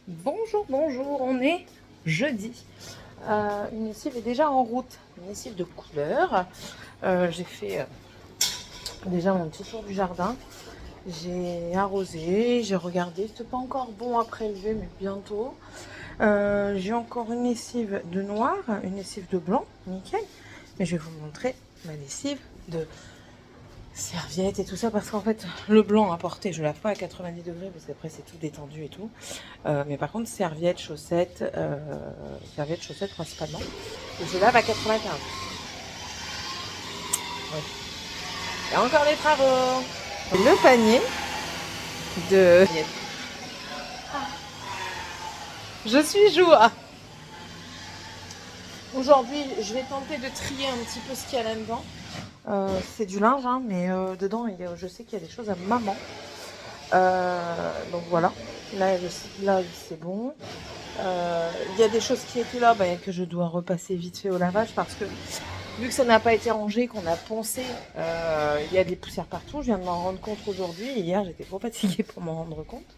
Bonjour, bonjour, on est jeudi. Une lessive est déjà en route, une lessive de couleur. J'ai fait déjà mon petit tour du jardin. J'ai arrosé, j'ai regardé. C'est pas encore bon à prélever, mais bientôt. J'ai encore une lessive de noir, une lessive de blanc, nickel. Mais je vais vous montrer ma lessive de serviettes et tout ça parce qu'en fait le blanc à porter je lave pas à 90 degrés parce qu'après c'est tout détendu et tout, mais par contre serviettes chaussettes principalement et je lave à 95. Ouais. Il y a encore des travaux. Le panier de je suis joie. Aujourd'hui je vais tenter de trier un petit peu ce qu'il y a là-dedans. C'est du linge hein, mais dedans je sais qu'il y a des choses à maman. Donc voilà, là c'est bon. Il y a des choses qui étaient là que je dois repasser vite fait au lavage parce que vu que ça n'a pas été rangé, qu'on a poncé, il y a des poussières partout. Je viens de m'en rendre compte aujourd'hui. Hier j'étais trop fatiguée pour m'en rendre compte.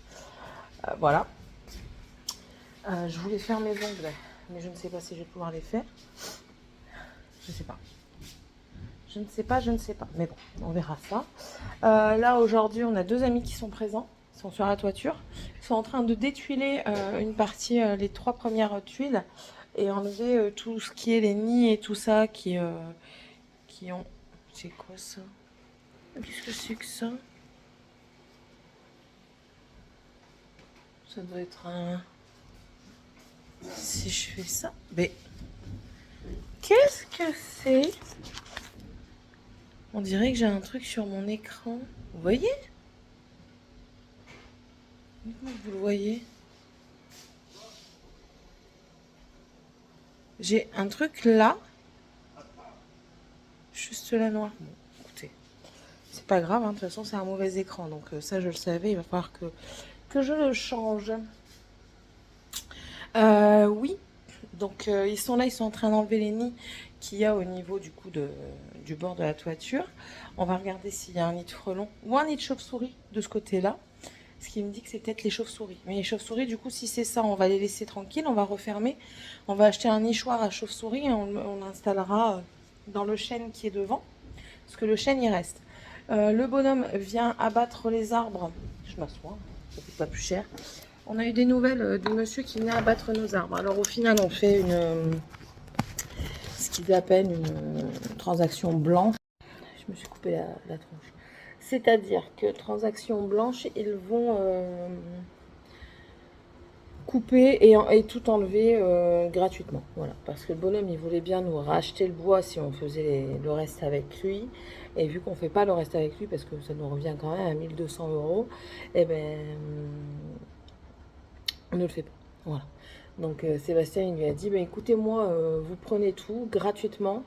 Voilà. Je voulais faire mes ongles, mais je ne sais pas si je vais pouvoir les faire. Je sais pas. Je ne sais pas. Mais bon, on verra ça. Là, aujourd'hui, on a deux amis qui sont présents. Ils sont sur la toiture. Ils sont en train de détuiler une partie, les trois premières tuiles, et enlever tout ce qui est les nids et tout ça qui ont... C'est quoi ça? Qu'est-ce que c'est que ça? Ça doit être un... Si je fais ça... Mais... Qu'est-ce que c'est? On dirait que j'ai un truc sur mon écran. Vous voyez? Comment vous le voyez? J'ai un truc là. Juste là noir. Bon, écoutez, c'est pas grave, hein, de toute façon c'est un mauvais écran, donc ça je le savais, il va falloir que je le change. Oui, donc ils sont là, ils sont en train d'enlever les nids qu'il y a au niveau du coup du bord de la toiture. On va regarder s'il y a un nid de frelon ou un nid de chauve-souris de ce côté-là. Ce qui me dit que c'est peut-être les chauves-souris. Mais les chauves-souris, du coup, si c'est ça, on va les laisser tranquilles, on va refermer. On va acheter un nichoir à chauve-souris et on l'installera dans le chêne qui est devant. Parce que le chêne, il reste. Le bonhomme vient abattre les arbres. Je m'assois, ça coûte pas plus cher. On a eu des nouvelles du monsieur qui venait abattre nos arbres. Alors au final, on fait ce qu'ils appellent une transaction blanche. Je me suis coupé la tronche. C'est-à-dire que transaction blanche, ils vont couper et tout enlever gratuitement. Voilà. Parce que le bonhomme, il voulait bien nous racheter le bois si on faisait le reste avec lui. Et vu qu'on ne fait pas le reste avec lui, parce que ça nous revient quand même à 1200 euros, eh ben, on ne le fait pas. Voilà. Donc Sébastien, il lui a dit, ben, écoutez, moi, vous prenez tout gratuitement.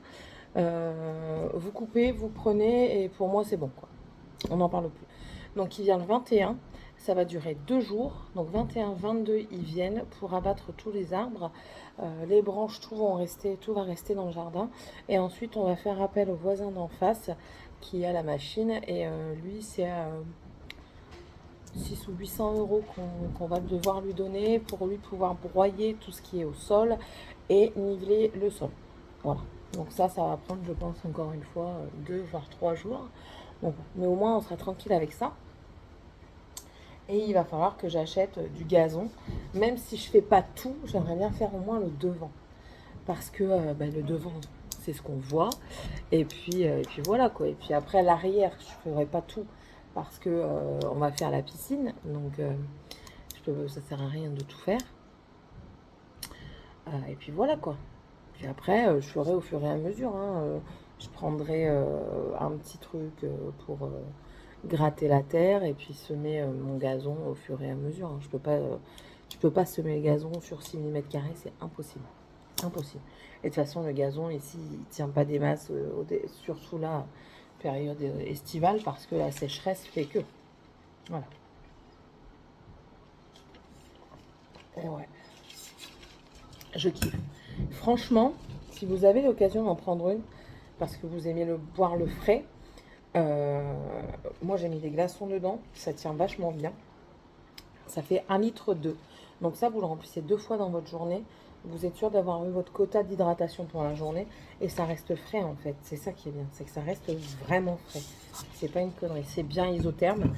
Vous coupez, vous prenez, et pour moi, c'est bon, quoi. On n'en parle plus. Donc il vient le 21, ça va durer 2 jours. Donc 21, 22, ils viennent pour abattre tous les arbres. Les branches, tout va rester dans le jardin. Et ensuite, on va faire appel au voisin d'en face qui a la machine. Et lui, c'est 6 ou 800 euros qu'on va devoir lui donner pour lui pouvoir broyer tout ce qui est au sol et niveler le sol. Voilà. Donc ça va prendre, je pense, encore une fois, 2 voire 3 jours. Bon, mais au moins, on sera tranquille avec ça. Et il va falloir que j'achète du gazon. Même si je fais pas tout, j'aimerais bien faire au moins le devant. Parce que le devant, c'est ce qu'on voit. Et puis voilà quoi. Et puis après, l'arrière, je ne ferai pas tout. Parce que on va faire la piscine. Donc ça sert à rien de tout faire. Et puis voilà quoi. Puis après, je ferai au fur et à mesure. Hein. Je prendrai un petit truc pour gratter la terre et puis semer mon gazon au fur et à mesure. Hein. Je peux pas semer le gazon sur 6 mm², c'est impossible. Impossible. Et de toute façon, le gazon ici, il tient pas des masses, surtout là, période estivale, parce que la sécheresse fait que. Voilà. Et ouais, je kiffe. Franchement, si vous avez l'occasion d'en prendre une, parce que vous aimez boire le frais, moi j'ai mis des glaçons dedans, ça tient vachement bien. Ça fait 1,2 litre. Donc ça, vous le remplissez 2 fois dans votre journée. Vous êtes sûr d'avoir eu votre quota d'hydratation pour la journée. Et ça reste frais en fait. C'est ça qui est bien. C'est que ça reste vraiment frais. C'est pas une connerie. C'est bien isotherme.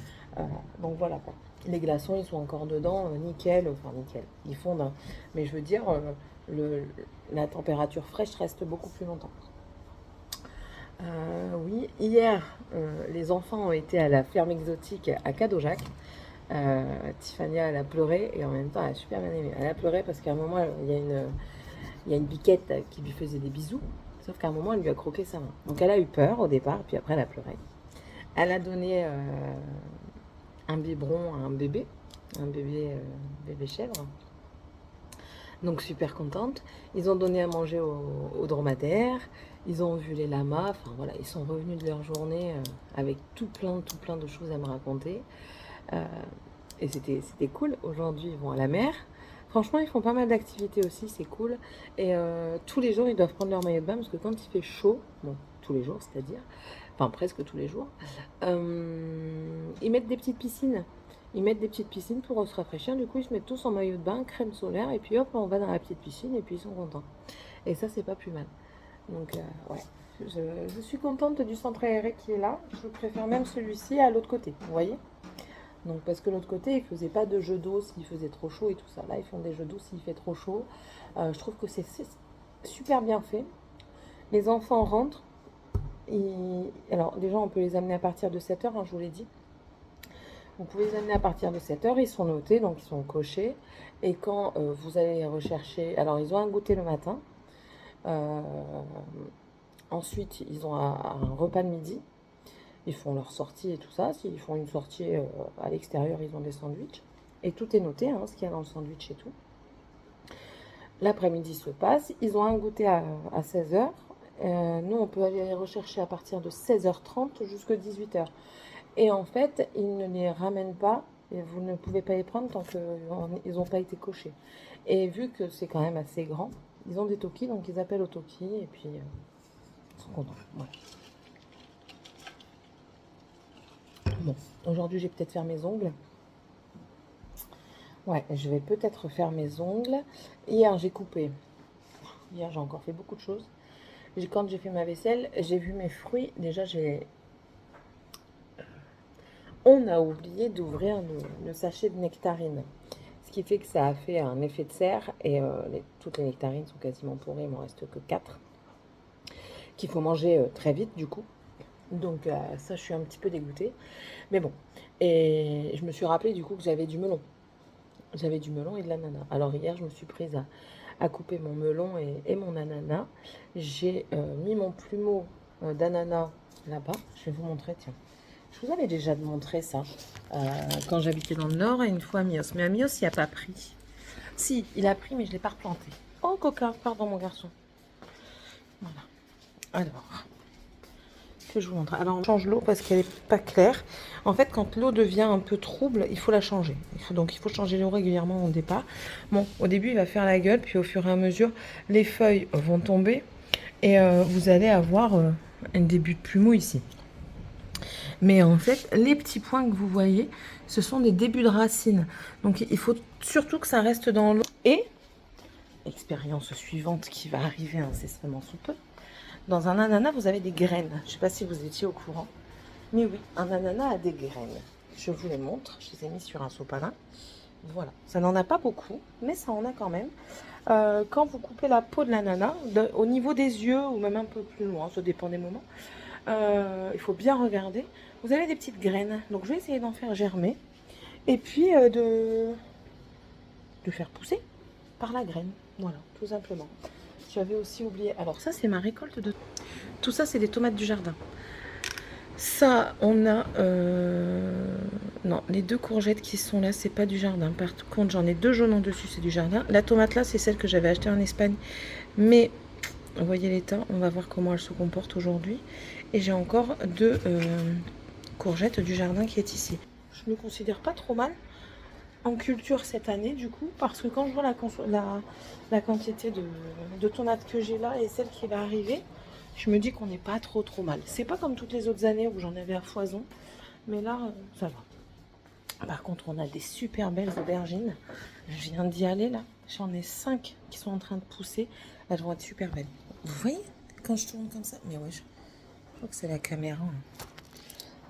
Donc voilà quoi. Les glaçons, ils sont encore dedans. Nickel. Enfin nickel. Ils fondent. Hein. Mais je veux dire, le, la température fraîche reste beaucoup plus longtemps. Oui, hier, les enfants ont été à la ferme exotique à Cadojac. Tiffania, elle a pleuré et en même temps, elle a super bien aimé. Elle a pleuré parce qu'à un moment, il y a une biquette qui lui faisait des bisous. Sauf qu'à un moment, elle lui a croqué sa main. Donc elle a eu peur au départ, puis après, elle a pleuré. Elle a donné un biberon à un bébé chèvre. Donc super contente. Ils ont donné à manger aux dromadaires. Ils ont vu les lamas. Enfin voilà, ils sont revenus de leur journée avec tout plein de choses à me raconter. Et c'était cool. Aujourd'hui, ils vont à la mer. Franchement, ils font pas mal d'activités aussi, c'est cool. Et tous les jours, ils doivent prendre leur maillot de bain parce que quand il fait chaud, bon, tous les jours, c'est-à-dire, enfin presque tous les jours, ils mettent des petites piscines. Ils mettent des petites piscines pour se rafraîchir. Du coup, ils se mettent tous en maillot de bain, crème solaire, et puis hop, on va dans la petite piscine, et puis ils sont contents. Et ça, c'est pas plus mal. Donc, ouais, je suis contente du centre aéré qui est là. Je préfère même celui-ci à l'autre côté, vous voyez? Donc, parce que l'autre côté, ils faisaient pas de jeux d'eau s'il faisait trop chaud et tout ça. Là, ils font des jeux d'eau s'il fait trop chaud. Je trouve que c'est super bien fait. Les enfants rentrent. Alors, déjà, on peut les amener à partir de 7h, hein, je vous l'ai dit. Vous pouvez les amener à partir de 7h, ils sont notés, donc ils sont cochés. Et quand vous allez rechercher... Alors, ils ont un goûter le matin. Ensuite, ils ont un repas de midi. Ils font leur sortie et tout ça. S'ils font une sortie à l'extérieur, ils ont des sandwichs. Et tout est noté, hein, ce qu'il y a dans le sandwich et tout. L'après-midi se passe. Ils ont un goûter à 16h. Nous, on peut aller les rechercher à partir de 16h30 jusqu'à 18h. Et en fait, ils ne les ramènent pas. Et vous ne pouvez pas les prendre tant qu'ils n'ont pas été cochés. Et vu que c'est quand même assez grand, ils ont des tokis, donc ils appellent au toki. Et puis, ils sont contents. Voilà. Bon, aujourd'hui, j'ai peut-être faire mes ongles. Ouais, je vais peut-être faire mes ongles. Hier, j'ai coupé. Hier, j'ai encore fait beaucoup de choses. Quand j'ai fait ma vaisselle, j'ai vu mes fruits. Déjà, on a oublié d'ouvrir le sachet de nectarines. Ce qui fait que ça a fait un effet de serre. Et toutes les nectarines sont quasiment pourries. Il m'en reste que 4. Qu'il faut manger très vite, du coup. Donc, ça, je suis un petit peu dégoûtée. Mais bon. Et je me suis rappelé, du coup, que j'avais du melon. J'avais du melon et de l'ananas. Alors hier, je me suis prise à couper mon melon et mon ananas. J'ai mis mon plumeau d'ananas là-bas. Je vais vous montrer, tiens. Je vous avais déjà montré ça quand j'habitais dans le Nord et une fois à Mios. Mais à Mios, il n'a pas pris. Si, il a pris, mais je ne l'ai pas replanté. Oh, Coca, pardon, mon garçon. Voilà. Alors, que je vous montre. Alors, on change l'eau parce qu'elle n'est pas claire. En fait, quand l'eau devient un peu trouble, il faut la changer. Donc, il faut changer l'eau régulièrement au départ. Bon, au début, il va faire la gueule, puis au fur et à mesure, les feuilles vont tomber et vous allez avoir un début de plumeau ici. Mais en fait, les petits points que vous voyez, ce sont des débuts de racines. Donc, il faut surtout que ça reste dans l'eau. Et, expérience suivante qui va arriver incessamment sous peu, dans un ananas, vous avez des graines. Je ne sais pas si vous étiez au courant. Mais oui, un ananas a des graines. Je vous les montre. Je les ai mis sur un sopalin. Voilà. Ça n'en a pas beaucoup, mais ça en a quand même. Quand vous coupez la peau de l'ananas, au niveau des yeux, ou même un peu plus loin, ça dépend des moments, il faut bien regarder. Vous avez des petites graines. Donc, je vais essayer d'en faire germer. Et puis, de faire pousser par la graine. Voilà, tout simplement. J'avais aussi oublié. Alors ça, c'est ma récolte de... Tout ça, c'est des tomates du jardin. Ça, on a... Non, les 2 courgettes qui sont là, c'est pas du jardin. Par contre, j'en ai 2 jaunes en dessus, c'est du jardin. La tomate là, c'est celle que j'avais achetée en Espagne. Mais, vous voyez l'état, on va voir comment elle se comporte aujourd'hui. Et j'ai encore 2 courgettes du jardin qui est ici. Je me considère pas trop mal en culture cette année du coup, parce que quand je vois la quantité de tomates que j'ai là et celle qui va arriver, je me dis qu'on n'est pas trop mal. C'est pas comme toutes les autres années où j'en avais à foison, mais là ça va. Par contre, on a des super belles aubergines. Je viens d'y aller là. J'en ai 5 qui sont en train de pousser. Elles vont être super belles. Vous voyez quand je tourne comme ça? Mais ouais, je crois que c'est la caméra.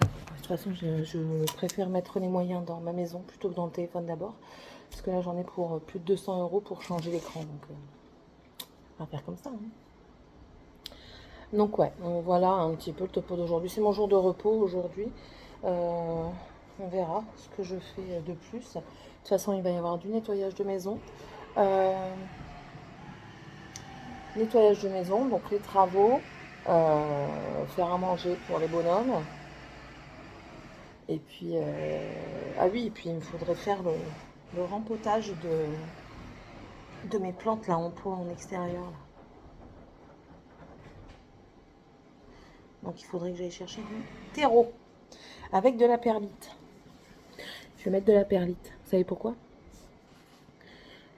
De toute façon, je préfère mettre les moyens dans ma maison plutôt que dans le téléphone d'abord. Parce que là, j'en ai pour plus de 200 € pour changer l'écran. Donc, on va faire comme ça. Donc, ouais, donc voilà un petit peu le topo d'aujourd'hui. C'est mon jour de repos aujourd'hui. On verra ce que je fais de plus. De toute façon, il va y avoir du nettoyage de maison. Nettoyage de maison, donc les travaux, faire à manger pour les bonhommes. Et puis, ah oui, et puis il me faudrait faire le rempotage de mes plantes là en pot en extérieur. Là. Donc il faudrait que j'aille chercher du terreau avec de la perlite. Je vais mettre de la perlite. Vous savez pourquoi?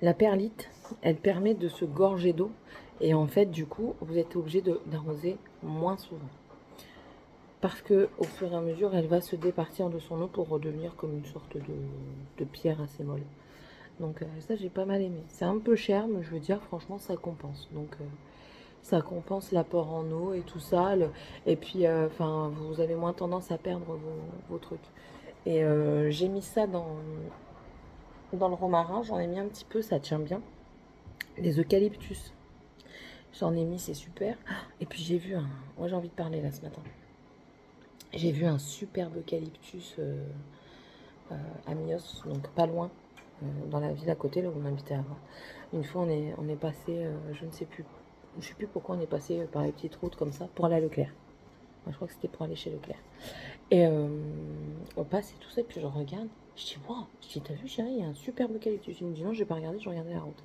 La perlite, elle permet de se gorger d'eau. Et en fait, du coup, vous êtes obligé d'arroser moins souvent. Parce que au fur et à mesure, elle va se départir de son eau pour redevenir comme une sorte de pierre assez molle. Donc ça, j'ai pas mal aimé. C'est un peu cher, mais je veux dire, franchement, ça compense. Donc ça compense l'apport en eau et tout ça. Et puis, enfin, vous avez moins tendance à perdre vos trucs. Et j'ai mis ça dans le romarin. J'en ai mis un petit peu, ça tient bien. Les eucalyptus. J'en ai mis, c'est super. Et puis j'ai vu un... Moi, j'ai envie de parler là ce matin. J'ai vu un superbe eucalyptus à Mios, donc pas loin, dans la ville à côté, là où on m'invitait avant. Une fois, on est passé, je ne sais plus pourquoi on est passé par les petites routes comme ça pour aller à Leclerc. Moi, je crois que c'était pour aller chez Leclerc. Et on passe et tout ça, et puis je regarde. Je dis, waouh, je dis, t'as vu, chérie, il y a un superbe eucalyptus. Il me dit, non, j'ai pas regardé, je regardais la route.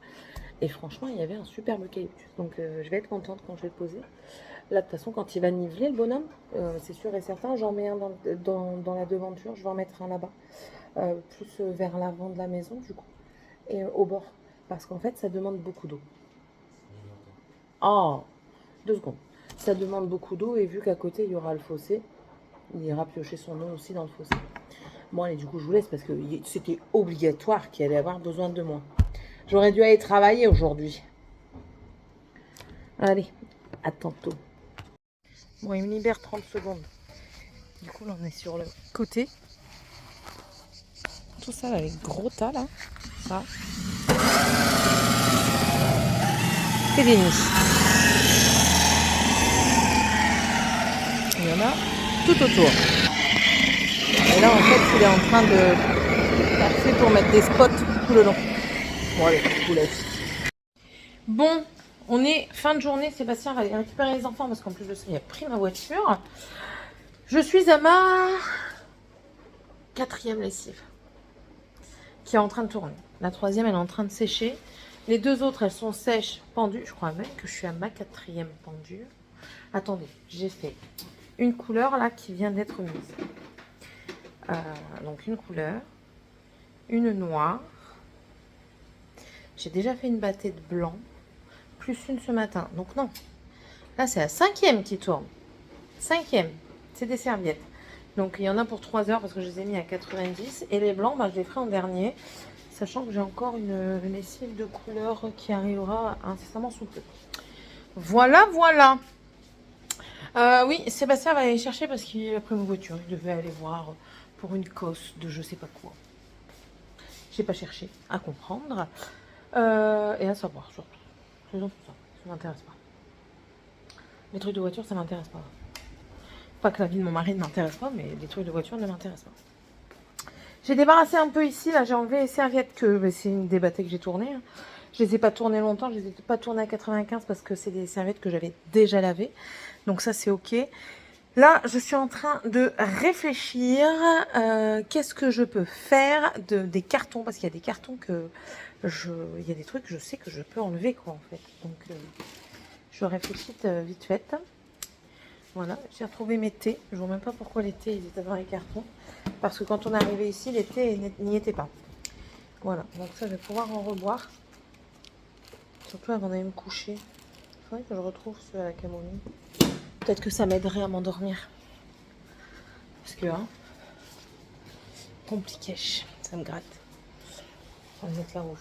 Et franchement, il y avait un superbe eucalyptus. Donc, je vais être contente quand je vais le poser. Là, de toute façon, quand il va niveler, le bonhomme, c'est sûr et certain, j'en mets un dans la devanture. Je vais en mettre un là-bas. Plus vers l'avant de la maison, du coup. Et au bord. Parce qu'en fait, ça demande beaucoup d'eau. Oh, 2 secondes. Ça demande beaucoup d'eau et vu qu'à côté, il y aura le fossé, il ira piocher son eau aussi dans le fossé. Bon, allez, du coup, je vous laisse parce que c'était obligatoire qu'il allait avoir besoin de moi. J'aurais dû aller travailler aujourd'hui. Allez, à tantôt. Bon, il me libère 30 secondes. Du coup, là, on est sur le côté. Tout ça, là, avec gros tas, là. Ça. C'est des nids. Il y en a tout autour. Et là, en fait, il est en train de passer pour mettre des spots tout le long. Bon, allez, je vous laisse. Bon, on est fin de journée. Sébastien va aller récupérer les enfants parce qu'en plus de ça, il a pris ma voiture. Je suis à ma 4e lessive qui est en train de tourner. La 3e, elle est en train de sécher. Les 2 autres, elles sont sèches, pendues. Je crois même que je suis à ma 4e pendue. Attendez, j'ai fait une couleur là qui vient d'être mise. Donc une couleur, une noire. J'ai déjà fait une battée de blanc, plus une ce matin. Donc non, là c'est la 5e qui tourne. 5e, c'est des serviettes. Donc il y en a pour 3 heures parce que je les ai mis à 90. Et les blancs, bah, je les ferai en dernier. Sachant que j'ai encore une lessive de couleur qui arrivera incessamment sous peu. Voilà, voilà. Oui, Sébastien va aller chercher parce qu'il a pris ma voiture. Il devait aller voir pour une cosse de je sais pas quoi. J'ai pas cherché à comprendre et à savoir surtout. C'est tout ça. Ça m'intéresse pas. Les trucs de voiture, ça m'intéresse pas. Pas que la vie de mon mari ne m'intéresse pas, mais les trucs de voiture ne m'intéressent pas. J'ai débarrassé un peu ici. Là, j'ai enlevé les serviettes que c'est une des battées que j'ai tournées. Je les ai pas tournées longtemps. Je les ai pas tournées à 95 parce que c'est des serviettes que j'avais déjà lavées. Donc ça, c'est ok. Là, je suis en train de réfléchir. Qu'est-ce que je peux faire des cartons? Parce qu'il y a des cartons que il y a des trucs que je sais que je peux enlever, quoi, en fait. Donc, je réfléchis vite fait. Voilà, j'ai retrouvé mes thés. Je ne vois même pas pourquoi les thés, ils étaient dans les cartons. Parce que quand on est arrivé ici, les thés n'y étaient pas. Voilà, donc ça, je vais pouvoir en reboire. Surtout avant d'aller me coucher. Il faudrait que je retrouve ceux à la camomille. Peut-être que ça m'aiderait à m'endormir. Parce que, hein, compliqué, ça me gratte. On va le mettre là-haut.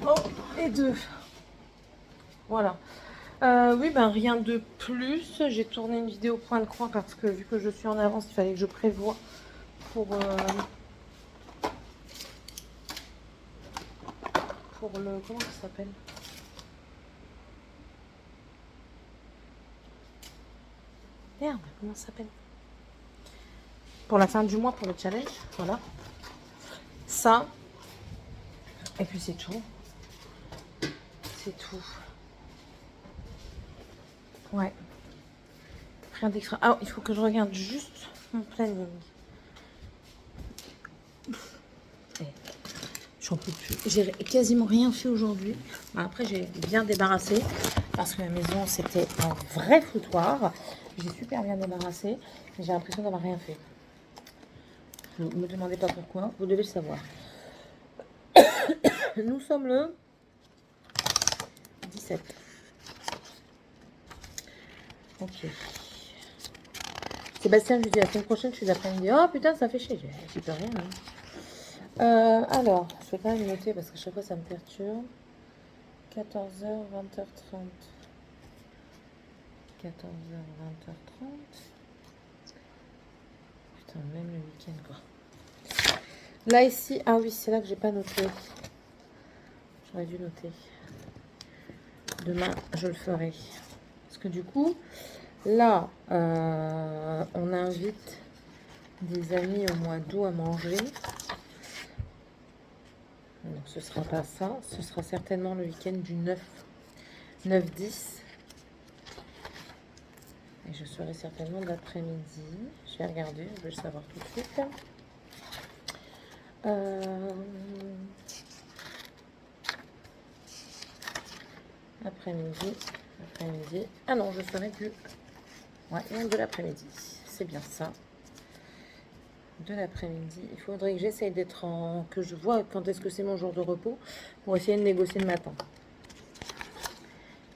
Oh, et 2. Voilà. Oui, ben rien de plus. J'ai tourné une vidéo point de croix parce que vu que je suis en avance, il fallait que je prévoie pour le... Comment ça s'appelle? Merde, comment ça s'appelle? Pour la fin du mois, pour le challenge. Voilà. Ça. Et puis c'est tout. C'est tout. Ouais. Rien d'extra. Ah, il faut que je regarde juste mon planning. J'en peux plus. J'ai quasiment rien fait aujourd'hui. Après, j'ai bien débarrassé parce que la maison, c'était un vrai foutoir. J'ai super bien débarrassé, mais j'ai l'impression d'avoir rien fait. Ne me demandez pas pourquoi, vous devez le savoir. Nous sommes le 17. Ok. Sébastien, je lui dis la semaine prochaine, je suis l'après-midi. Oh putain, ça fait chier. J'y peux rien. Hein. Alors, je vais quand même noter parce que chaque fois ça me perturbe. 14h, 20h30. 14h, 20h30. Putain, même le week-end quoi. Là ici, ah oui, c'est là que j'ai pas noté. J'aurais dû noter. Demain, je le ferai. Parce que du coup, là, on invite des amis au mois d'août à manger. Donc ce sera pas ça. Ce sera certainement le week-end du 9-10. Et je serai certainement l'après-midi. Je vais regarder, je vais le savoir tout de suite. Après-midi. Ah non, je serai du... Ouais, non, de l'après-midi. C'est bien ça. De l'après-midi. Il faudrait que j'essaye d'être en... que je vois quand est-ce que c'est mon jour de repos pour essayer de négocier le matin.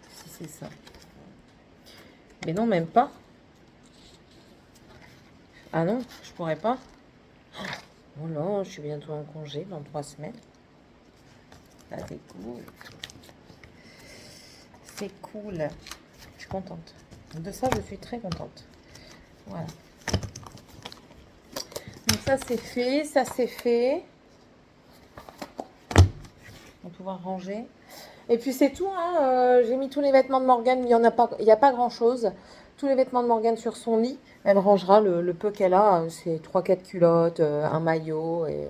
Si c'est ça. Mais non, même pas. Ah non, je pourrais pas. Oh là, je suis bientôt en congé dans 3 semaines. Là, c'est cool. C'est cool. Je suis contente. De ça, je suis très contente. Voilà. Donc ça, c'est fait. Ça, c'est fait. On va pouvoir ranger. Et puis, c'est tout. Hein. J'ai mis tous les vêtements de Morgane. Il n'y a pas grand-chose. Tous les vêtements de Morgane sur son lit. Elle rangera le peu qu'elle a. C'est 3-4 culottes, un maillot et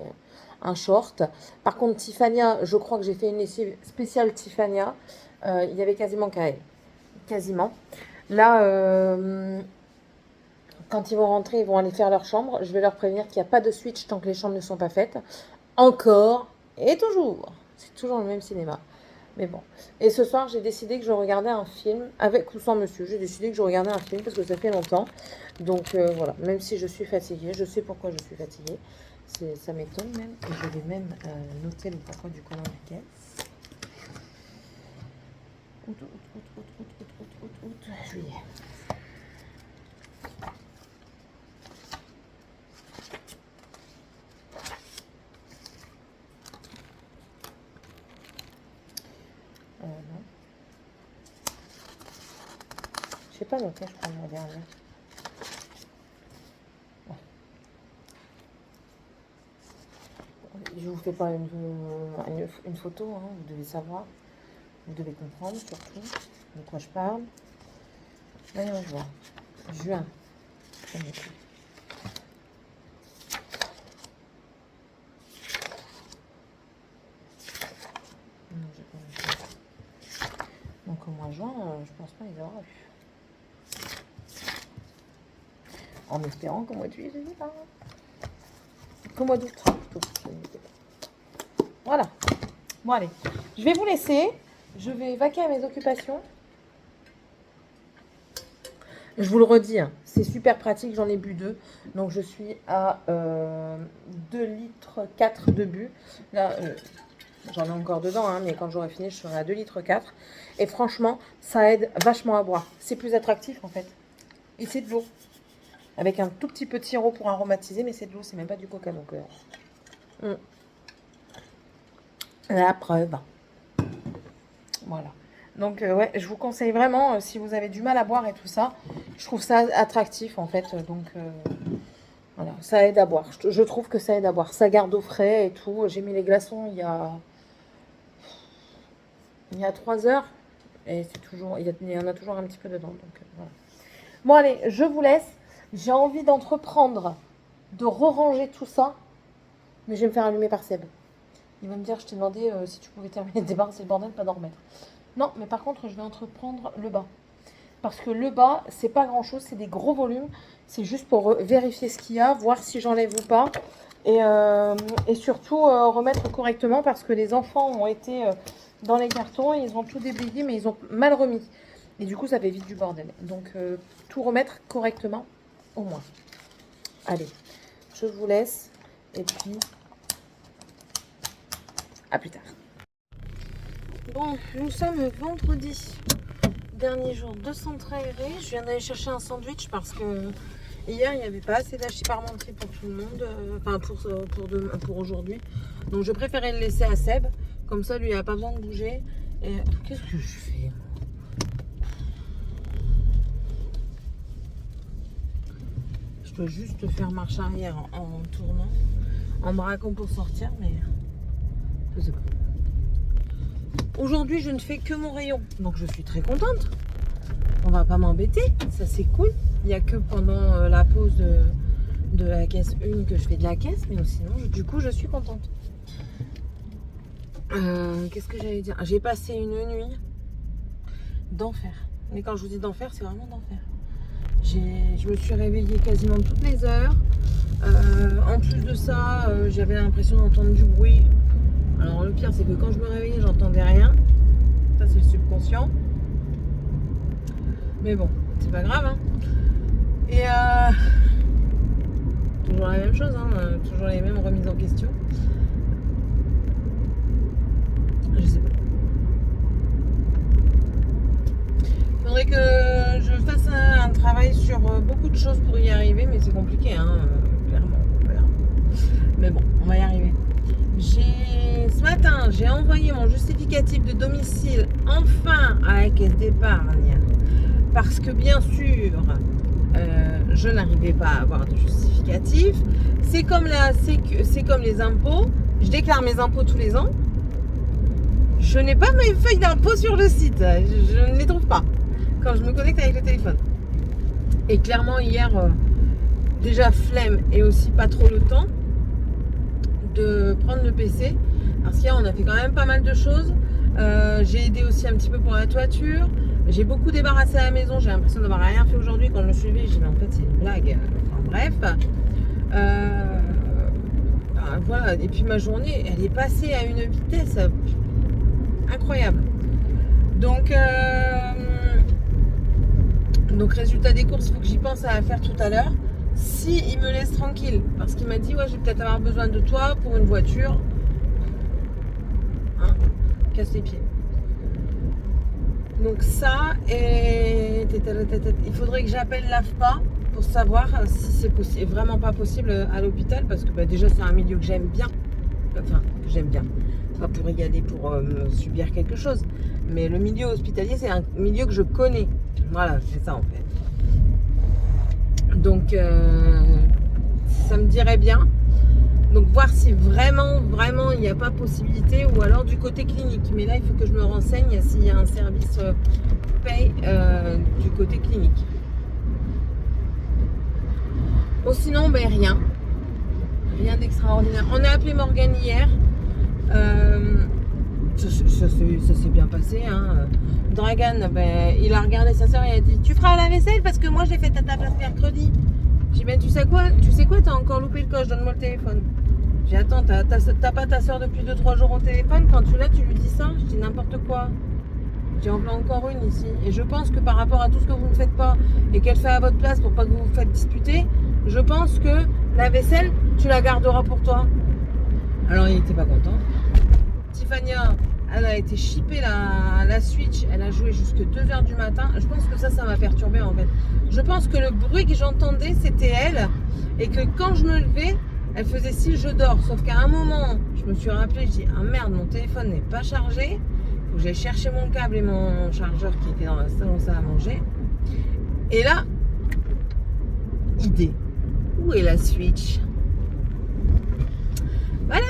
un short. Par contre, Tiffania, je crois que j'ai fait une lessive spéciale Tiffania. Il y avait quasiment qu'à elle. Quasiment. Là, quand ils vont rentrer, ils vont aller faire leur chambre. Je vais leur prévenir qu'il n'y a pas de switch tant que les chambres ne sont pas faites. Encore et toujours. C'est toujours le même cinéma. Mais bon. Et ce soir, j'ai décidé que je regardais un film, avec ou sans monsieur. J'ai décidé que je regardais un film parce que ça fait longtemps. Donc voilà, même si je suis fatiguée, je sais pourquoi je suis fatiguée. Ça m'étonne même. Et je vais même noter le pourquoi du comment duquel. Juillet. Non. Je sais pas noté, je crois, la dernière. Ouais. Je vous fais pas une photo, hein, vous devez savoir. Vous devez comprendre surtout de quoi je parle. Voyons voir. Juin. Non, j'ai pas vu. Donc au mois de juin, je pense pas les avoir vus. En espérant qu'au mois de juillet, je les ai pas. Qu'au mois d'août. Voilà. Bon allez, je vais vous laisser. Je vais vaquer à mes occupations. Je vous le redis, hein, c'est super pratique, j'en ai bu 2. Donc je suis à 2 litres 4 de bu. Là, j'en ai encore dedans, hein, mais quand j'aurai fini, je serai à 2 litres 4. Et franchement, ça aide vachement à boire. C'est plus attractif en fait. Et c'est de l'eau. Avec un tout petit peu de sirop pour aromatiser, mais c'est de l'eau, c'est même pas du coca. Donc, La preuve. Voilà. Donc, ouais, je vous conseille vraiment, si vous avez du mal à boire et tout ça, je trouve ça attractif, en fait. Donc, voilà, ça aide à boire. Je trouve que ça aide à boire. Ça garde au frais et tout. J'ai mis les glaçons il y a 3 heures. Et c'est toujours, il y en a toujours un petit peu dedans. Donc, voilà. Bon, allez, je vous laisse. J'ai envie d'entreprendre, de re-ranger tout ça. Mais je vais me faire allumer par Seb. Il va me dire, je t'ai demandé si tu pouvais terminer de débarrasser le bordel, pas d'en remettre. Non, mais par contre, je vais entreprendre le bas. Parce que le bas, c'est pas grand chose, c'est des gros volumes. C'est juste pour vérifier ce qu'il y a, voir si j'enlève ou pas. Et surtout remettre correctement parce que les enfants ont été dans les cartons, ils ont tout déblayé, mais ils ont mal remis. Et du coup, ça fait vite du bordel. Donc, tout remettre correctement, au moins. Allez, je vous laisse. Et puis, à plus tard. Bon, nous sommes vendredi. Dernier jour de centre aéré. Je viens d'aller chercher un sandwich parce que hier, il n'y avait pas assez d'hachis parmentier pour tout le monde. Enfin, pour aujourd'hui. Donc, je préférais le laisser à Seb. Comme ça, lui, il n'a pas besoin de bouger. Et qu'est-ce que je fais? Je dois juste faire marche arrière en tournant, en braquant pour sortir, mais je sais pas. Aujourd'hui, je ne fais que mon rayon, donc je suis très contente. On va pas m'embêter, ça c'est cool. Il n'y a que pendant la pause de la caisse 1 que je fais de la caisse, mais sinon, du coup, je suis contente. Qu'est-ce que j'allais dire? J'ai passé une nuit d'enfer. Mais quand je vous dis d'enfer, c'est vraiment d'enfer. Je me suis réveillée quasiment toutes les heures. En plus de ça, j'avais l'impression d'entendre du bruit. Alors le pire, c'est que quand je me réveillais, j'entendais rien. Ça, c'est le subconscient. Mais bon, c'est pas grave. Hein. Et toujours la même chose, hein, toujours les mêmes remises en question. Je sais pas. Faudrait que je fasse un travail sur beaucoup de choses pour y arriver, mais c'est compliqué, hein, clairement. Mais bon, on va y arriver. Ce matin, j'ai envoyé mon justificatif de domicile enfin à la caisse d'épargne parce que bien sûr, je n'arrivais pas à avoir de justificatif. C'est comme les impôts. Je déclare mes impôts tous les ans. Je n'ai pas mes feuilles d'impôt sur le site. Je ne les trouve pas quand je me connecte avec le téléphone. Et clairement, hier, déjà flemme et aussi pas trop le temps de prendre le PC. Parce qu'hier, on a fait quand même pas mal de choses. J'ai aidé aussi un petit peu pour la toiture. J'ai beaucoup débarrassé à la maison. J'ai l'impression d'avoir rien fait aujourd'hui. Quand je me suis levée, j'ai dit mais en fait, c'est une blague. Enfin bref. Voilà. Et puis ma journée, elle est passée à une vitesse incroyable. Donc résultat des courses, il faut que j'y pense à la faire tout à l'heure. Si il me laisse tranquille, parce qu'il m'a dit ouais, je vais peut-être avoir besoin de toi pour une voiture. Hein, casse les pieds. Donc ça, et il faudrait que j'appelle l'AFPA pour savoir si c'est vraiment pas possible à l'hôpital, parce que déjà c'est un milieu que j'aime bien. Enfin, que j'aime bien. Pas pour y aller pour subir quelque chose. Mais le milieu hospitalier, c'est un milieu que je connais. Voilà, c'est ça en fait. Donc, ça me dirait bien. Donc, voir si vraiment, il n'y a pas possibilité, ou alors du côté clinique. Mais là, il faut que je me renseigne s'il y a un service paye du côté clinique. Bon, sinon, rien. Rien d'extraordinaire. On a appelé Morgane hier. Ça s'est bien passé. Hein. Dragan, il a regardé sa soeur et il a dit tu feras la vaisselle parce que moi j'ai fait ta place mercredi. J'ai dit tu sais quoi, t'as encore loupé le coche, donne-moi le téléphone. J'ai dit attends, t'as pas ta soeur depuis 2-3 jours au téléphone, quand tu l'as tu lui dis ça. Je dis n'importe quoi. J'ai en encore une ici. Et je pense que par rapport à tout ce que vous ne faites pas et qu'elle fait à votre place pour pas que vous vous faites disputer, je pense que la vaisselle, tu la garderas pour toi. Alors il était pas content. Tiffania, elle a été chippée la Switch, elle a joué jusque 2h du matin. Je pense que ça m'a perturbée en fait. Je pense que le bruit que j'entendais, c'était elle. Et que quand je me levais, Elle faisait si je dors. Sauf qu'à un moment, je me suis rappelé, je dis ah merde, mon téléphone n'est pas chargé. Faut que j'aille chercher mon câble et mon chargeur qui était dans la salon salle à manger. Et là, idée. Où est la Switch? Voilà.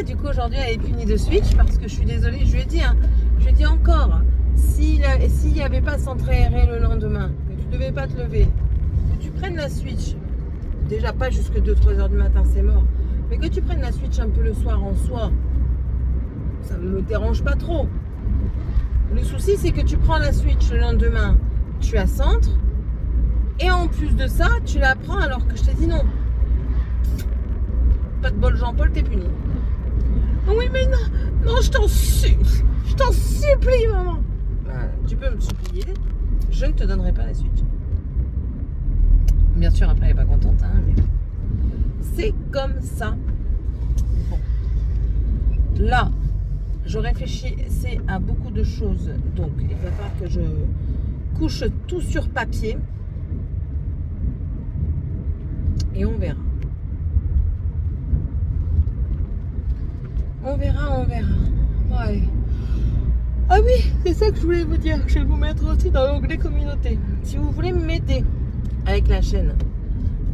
Du coup, aujourd'hui, elle est punie de Switch parce que je suis désolée. Je lui ai dit, hein, encore, s'il n'y avait pas centre aéré le lendemain, que tu devais pas te lever, que tu prennes la Switch, déjà pas jusque 2-3 heures du matin, c'est mort, mais que tu prennes la Switch un peu le soir en soi, ça ne me dérange pas trop. Le souci, c'est que tu prends la Switch le lendemain, tu as centre, et en plus de ça, tu la prends alors que je t'ai dit non. Pas de bol, Jean-Paul, t'es puni. Oui, mais non, je t'en supplie, maman. Tu peux me supplier, je ne te donnerai pas la Switch. Bien sûr, après, elle n'est pas contente, hein, mais c'est comme ça. Bon. Là, je réfléchissais à beaucoup de choses, donc il va falloir que je couche tout sur papier et on verra. On verra. Ouais. Ah oui, c'est ça que je voulais vous dire. Je vais vous mettre aussi dans l'onglet communauté. Si vous voulez m'aider avec la chaîne,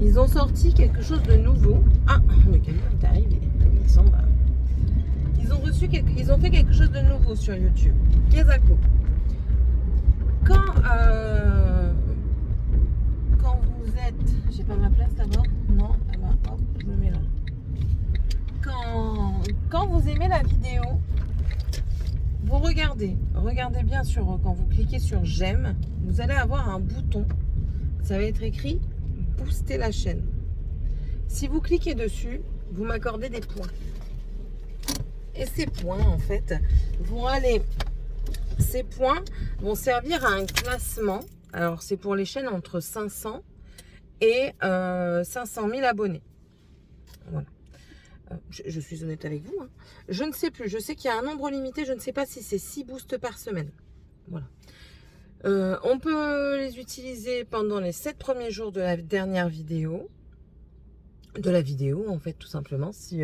ils ont sorti quelque chose de nouveau. Ah, le camion est arrivé. Il s'en va. Ils ont fait quelque chose de nouveau sur YouTube. Kesako. Quand vous êtes... J'ai pas ma place d'abord? Non, ah bah, hop, je me mets là. Quand vous aimez la vidéo, vous regardez bien sur, quand vous cliquez sur j'aime, vous allez avoir un bouton, ça va être écrit booster la chaîne. Si vous cliquez dessus, vous m'accordez des points. Et ces points, en fait, ces points vont servir à un classement. Alors, c'est pour les chaînes entre 500 et 500 000 abonnés. Voilà. Je suis honnête avec vous. Hein. Je ne sais plus. Je sais qu'il y a un nombre limité. Je ne sais pas si c'est 6 boosts par semaine. Voilà. On peut les utiliser pendant les 7 premiers jours de la dernière vidéo. De la vidéo, en fait, tout simplement. Si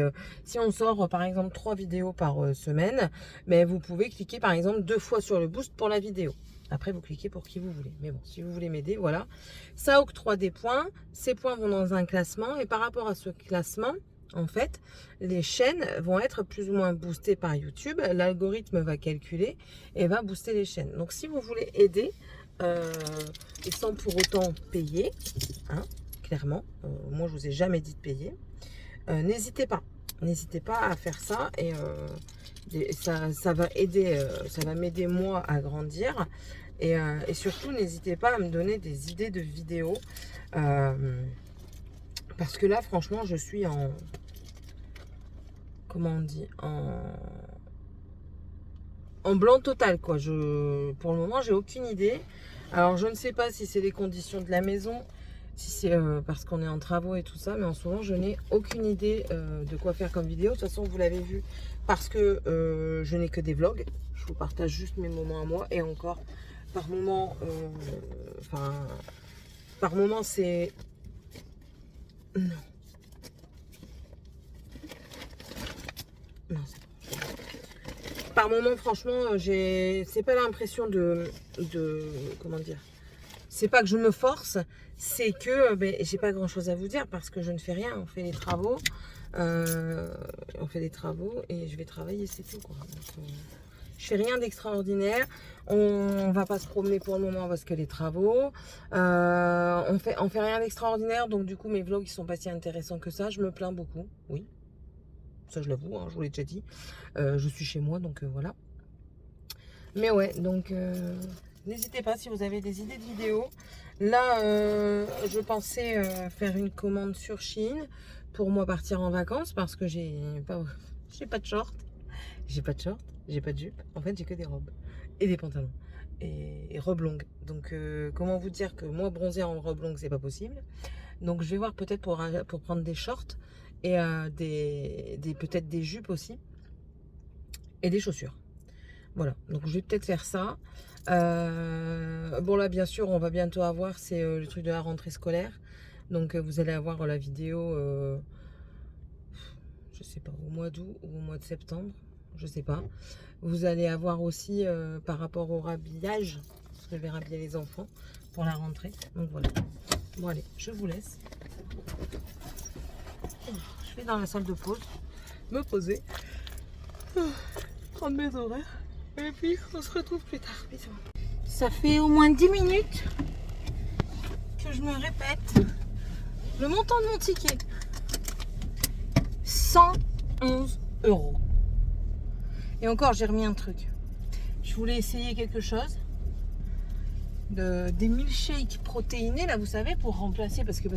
on sort, par exemple, 3 vidéos par semaine, mais vous pouvez cliquer, par exemple, 2 fois sur le boost pour la vidéo. Après, vous cliquez pour qui vous voulez. Mais bon, si vous voulez m'aider, voilà. Ça octroie des points. Ces points vont dans un classement. Et par rapport à ce classement, en fait, les chaînes vont être plus ou moins boostées par YouTube. L'algorithme va calculer et va booster les chaînes. Donc, si vous voulez aider, et sans pour autant payer, hein, clairement, moi, je vous ai jamais dit de payer, n'hésitez pas. N'hésitez pas à faire ça et ça va aider, ça va m'aider moi à grandir. Et surtout, n'hésitez pas à me donner des idées de vidéos. Parce que là, franchement, je suis en... Comment on dit? En blanc total, quoi. Pour le moment, j'ai aucune idée. Alors, je ne sais pas si c'est les conditions de la maison, si c'est parce qu'on est en travaux et tout ça, mais en ce moment, je n'ai aucune idée de quoi faire comme vidéo. De toute façon, vous l'avez vu, parce que je n'ai que des vlogs. Je vous partage juste mes moments à moi. Et encore, par moment, par moment, c'est... Non. Non, c'est bon. Par moment, franchement, c'est pas l'impression de... Comment dire? C'est pas que je me force, c'est que j'ai pas grand chose à vous dire parce que je ne fais rien. On fait les travaux. On fait des travaux et je vais travailler, c'est tout, quoi. Donc, je fais rien d'extraordinaire. On va pas se promener pour le moment parce que les travaux. On fait rien d'extraordinaire. Donc du coup, mes vlogs ils sont pas si intéressants que ça. Je me plains beaucoup, oui. Ça, je l'avoue, hein, je vous l'ai déjà dit. Je suis chez moi, donc voilà. Mais ouais, donc n'hésitez pas si vous avez des idées de vidéos. Là, je pensais faire une commande sur Shein pour moi partir en vacances parce que j'ai pas de short. J'ai pas de short, j'ai pas de jupe. En fait, j'ai que des robes et des pantalons et robes longues. Donc, comment vous dire que moi, bronzer en robe longue, c'est pas possible. Donc, je vais voir peut-être pour prendre des shorts et peut-être des jupes aussi et des chaussures. Voilà, donc je vais peut-être faire ça. Bon là, bien sûr, on va bientôt avoir, c'est le truc de la rentrée scolaire. Donc vous allez avoir la vidéo je sais pas, au mois d'août ou au mois de septembre, je sais pas. Vous allez avoir aussi par rapport au rhabillage, je vais rhabiller les enfants pour la rentrée. Donc voilà. Bon allez, je vous laisse. Je vais dans la salle de pause, me poser, prendre mes horaires et puis on se retrouve plus tard. Bisous. Ça fait au moins 10 minutes que je me répète le montant de mon ticket. 111 €. Et encore, j'ai remis un truc. Je voulais essayer quelque chose. Des milkshakes protéinés, là, vous savez, pour remplacer. Parce que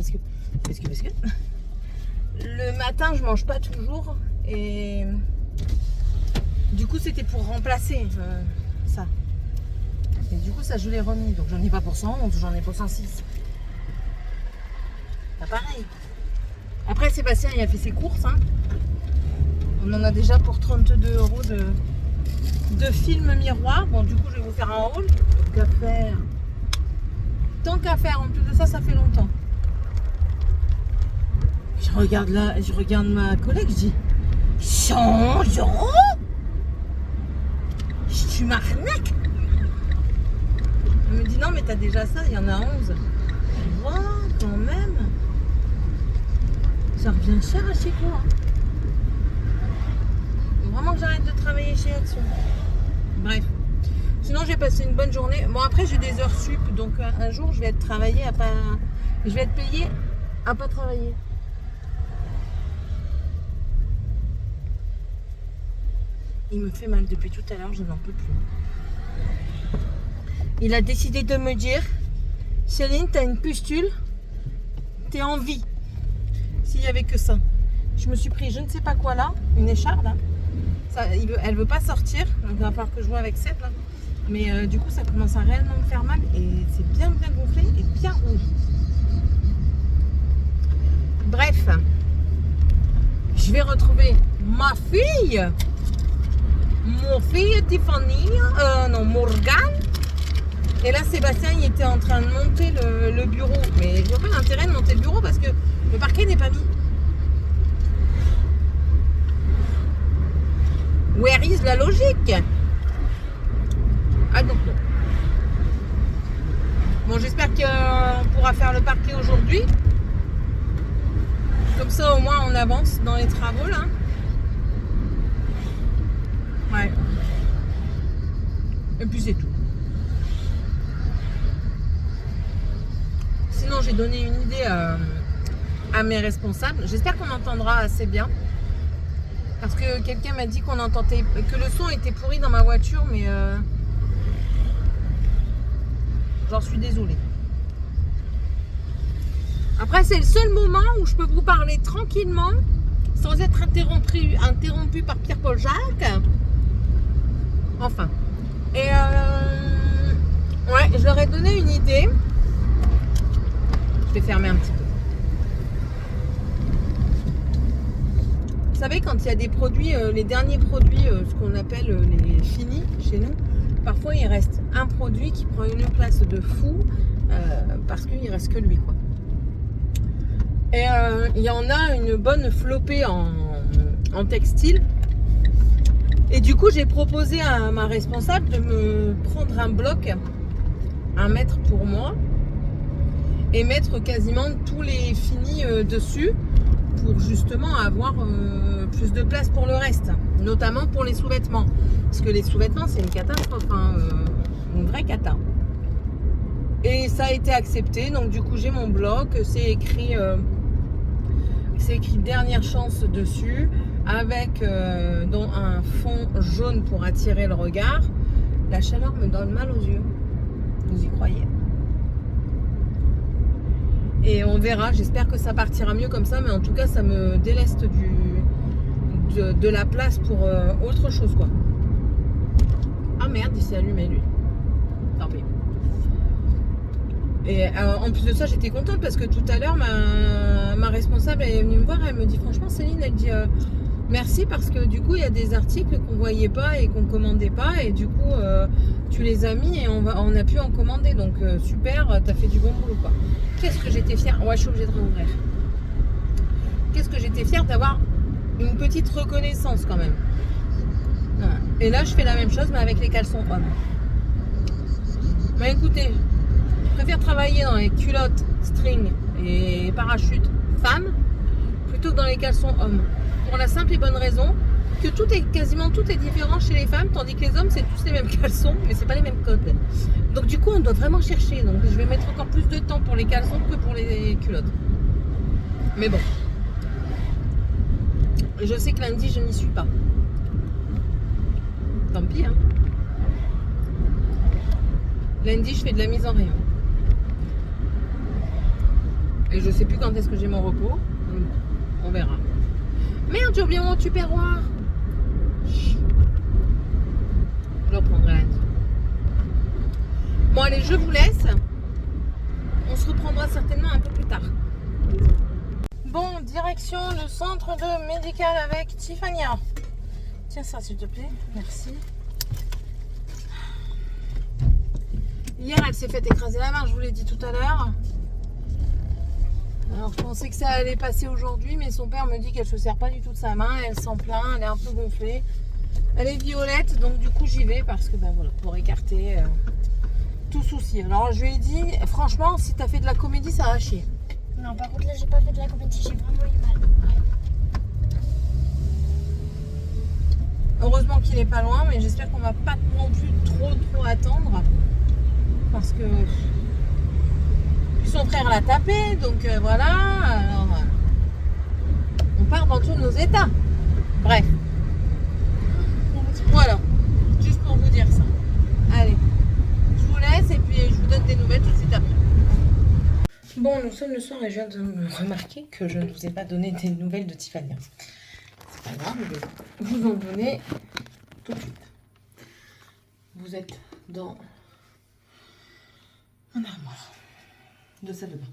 le matin, je mange pas toujours. Et du coup, c'était pour remplacer ça. Et du coup, ça, je l'ai remis. Donc, j'en ai pas pour 111, j'en ai pour 106. Pas pareil. Après, Sébastien, il a fait ses courses. Hein. On en a déjà pour 32 € de film miroir. Bon, du coup, je vais vous faire un haul. Tant qu'à faire. Tant qu'à faire. En plus de ça, ça fait longtemps. Je regarde là, je regarde ma collègue, je dis 100 €. Tu m'arnaques. Elle me dit non, mais t'as déjà ça, il y en a 11. Wow, quand même. Ça revient cher à chez quoi. Faut vraiment que j'arrête de travailler chez Action. Bref. Sinon, j'ai passé une bonne journée. Bon, après, j'ai des heures sup. Donc, un jour, je vais être travaillée à pas. Je vais être payée à pas travailler. Il me fait mal depuis tout à l'heure. Je n'en peux plus. Il a décidé de me dire Céline, t'as une pustule. T'es en vie. S'il n'y avait que ça. Je me suis pris je ne sais pas quoi là, une écharde. Hein. Ça, elle veut pas sortir, donc il va falloir que je joue avec Seb là. Mais du coup ça commence à réellement me faire mal et c'est bien gonflé et bien rouge. Bref, je vais retrouver ma fille, mon fille Tiffany, non Morgane. Et là Sébastien il était en train de monter le bureau, mais je vois pas l'intérêt de monter le bureau parce que le parquet n'est pas mis. Where is la logique? Ah donc non. Bon, j'espère qu'on pourra faire le parquet aujourd'hui. Comme ça, au moins, on avance dans les travaux, là. Ouais. Et puis, c'est tout. Sinon, j'ai donné une idée à mes responsables. J'espère qu'on entendra assez bien. Parce que quelqu'un m'a dit qu'on entendait, que le son était pourri dans ma voiture, mais j'en suis désolée. Après, c'est le seul moment où je peux vous parler tranquillement, sans être interrompu par Pierre-Paul Jacques. Enfin. Et ouais, je leur ai donné une idée. Je vais fermer un petit peu. Vous savez, quand il y a des produits, les derniers produits, ce qu'on appelle les finis chez nous, parfois il reste un produit qui prend une place de fou parce qu'il ne reste que lui, quoi. Et il y en a une bonne flopée en textile. Et du coup, j'ai proposé à ma responsable de me prendre un bloc, 1 mètre pour moi, et mettre quasiment tous les finis dessus, pour justement avoir plus de place pour le reste, notamment pour les sous-vêtements, parce que les sous-vêtements c'est une catastrophe, hein, une vraie cata. Et ça a été accepté, donc du coup j'ai mon bloc, c'est écrit dernière chance dessus, avec dans un fond jaune pour attirer le regard. La chaleur me donne mal aux yeux, vous y croyez? Et on verra, j'espère que ça partira mieux comme ça, mais en tout cas ça me déleste de la place pour autre chose, quoi. Ah merde, il s'est allumé lui. Tant pis. Et en plus de ça, j'étais contente parce que tout à l'heure ma responsable elle est venue me voir, elle me dit franchement Céline, elle dit merci parce que du coup il y a des articles qu'on voyait pas et qu'on commandait pas et du coup tu les as mis et on a pu en commander, donc super, t'as fait du bon boulot, quoi. Qu'est-ce que j'étais fière, ouais je suis obligée de rouvrir. Qu'est-ce que j'étais fière d'avoir une petite reconnaissance quand même. Voilà. Et là, je fais la même chose, mais avec les caleçons hommes. Mais écoutez, je préfère travailler dans les culottes, string et parachutes femmes plutôt que dans les caleçons hommes. Pour la simple et bonne raison que quasiment tout est différent chez les femmes, tandis que les hommes, c'est tous les mêmes caleçons, mais c'est pas les mêmes codes. Donc du coup, on doit vraiment chercher. Donc je vais mettre encore plus de temps pour les caleçons que pour les culottes. Mais bon. Je sais que lundi, je n'y suis pas. Tant pis, hein. Lundi, je fais de la mise en rayon. Et je sais plus quand est-ce que j'ai mon repos. On verra. Merde, j'ai oublié mon tupperware. Je le reprendrai lundi. Bon, allez, je vous laisse. On se reprendra certainement un peu plus tard. Bon, direction le centre de médical avec Tiffania. Tiens ça, s'il te plaît. Merci. Hier, elle s'est fait écraser la main, je vous l'ai dit tout à l'heure. Alors, je pensais que ça allait passer aujourd'hui, mais son père me dit qu'elle se sert pas du tout de sa main. Elle s'en plaint, elle est un peu gonflée. Elle est violette, donc du coup, j'y vais parce que, ben voilà, pour écarter tout souci. Alors, je lui ai dit, franchement, si t'as fait de la comédie, ça va chier. Non, par contre, là, j'ai pas fait de la comédie, j'ai vraiment eu mal. Heureusement qu'il est pas loin, mais j'espère qu'on va pas non plus trop attendre. Parce que puis son frère l'a tapé, donc voilà. Alors, on part dans tous nos états. Bref. Voilà. Juste pour vous dire ça. Allez. Je vous laisse et puis je vous donne des nouvelles tout de suite après. Bon, nous sommes le soir et je viens de me remarquer que je ne vous ai pas donné des nouvelles de Tiffany. C'est pas grave, je vais vous en donner tout de suite. Vous êtes dans mon armoire de salle de bain.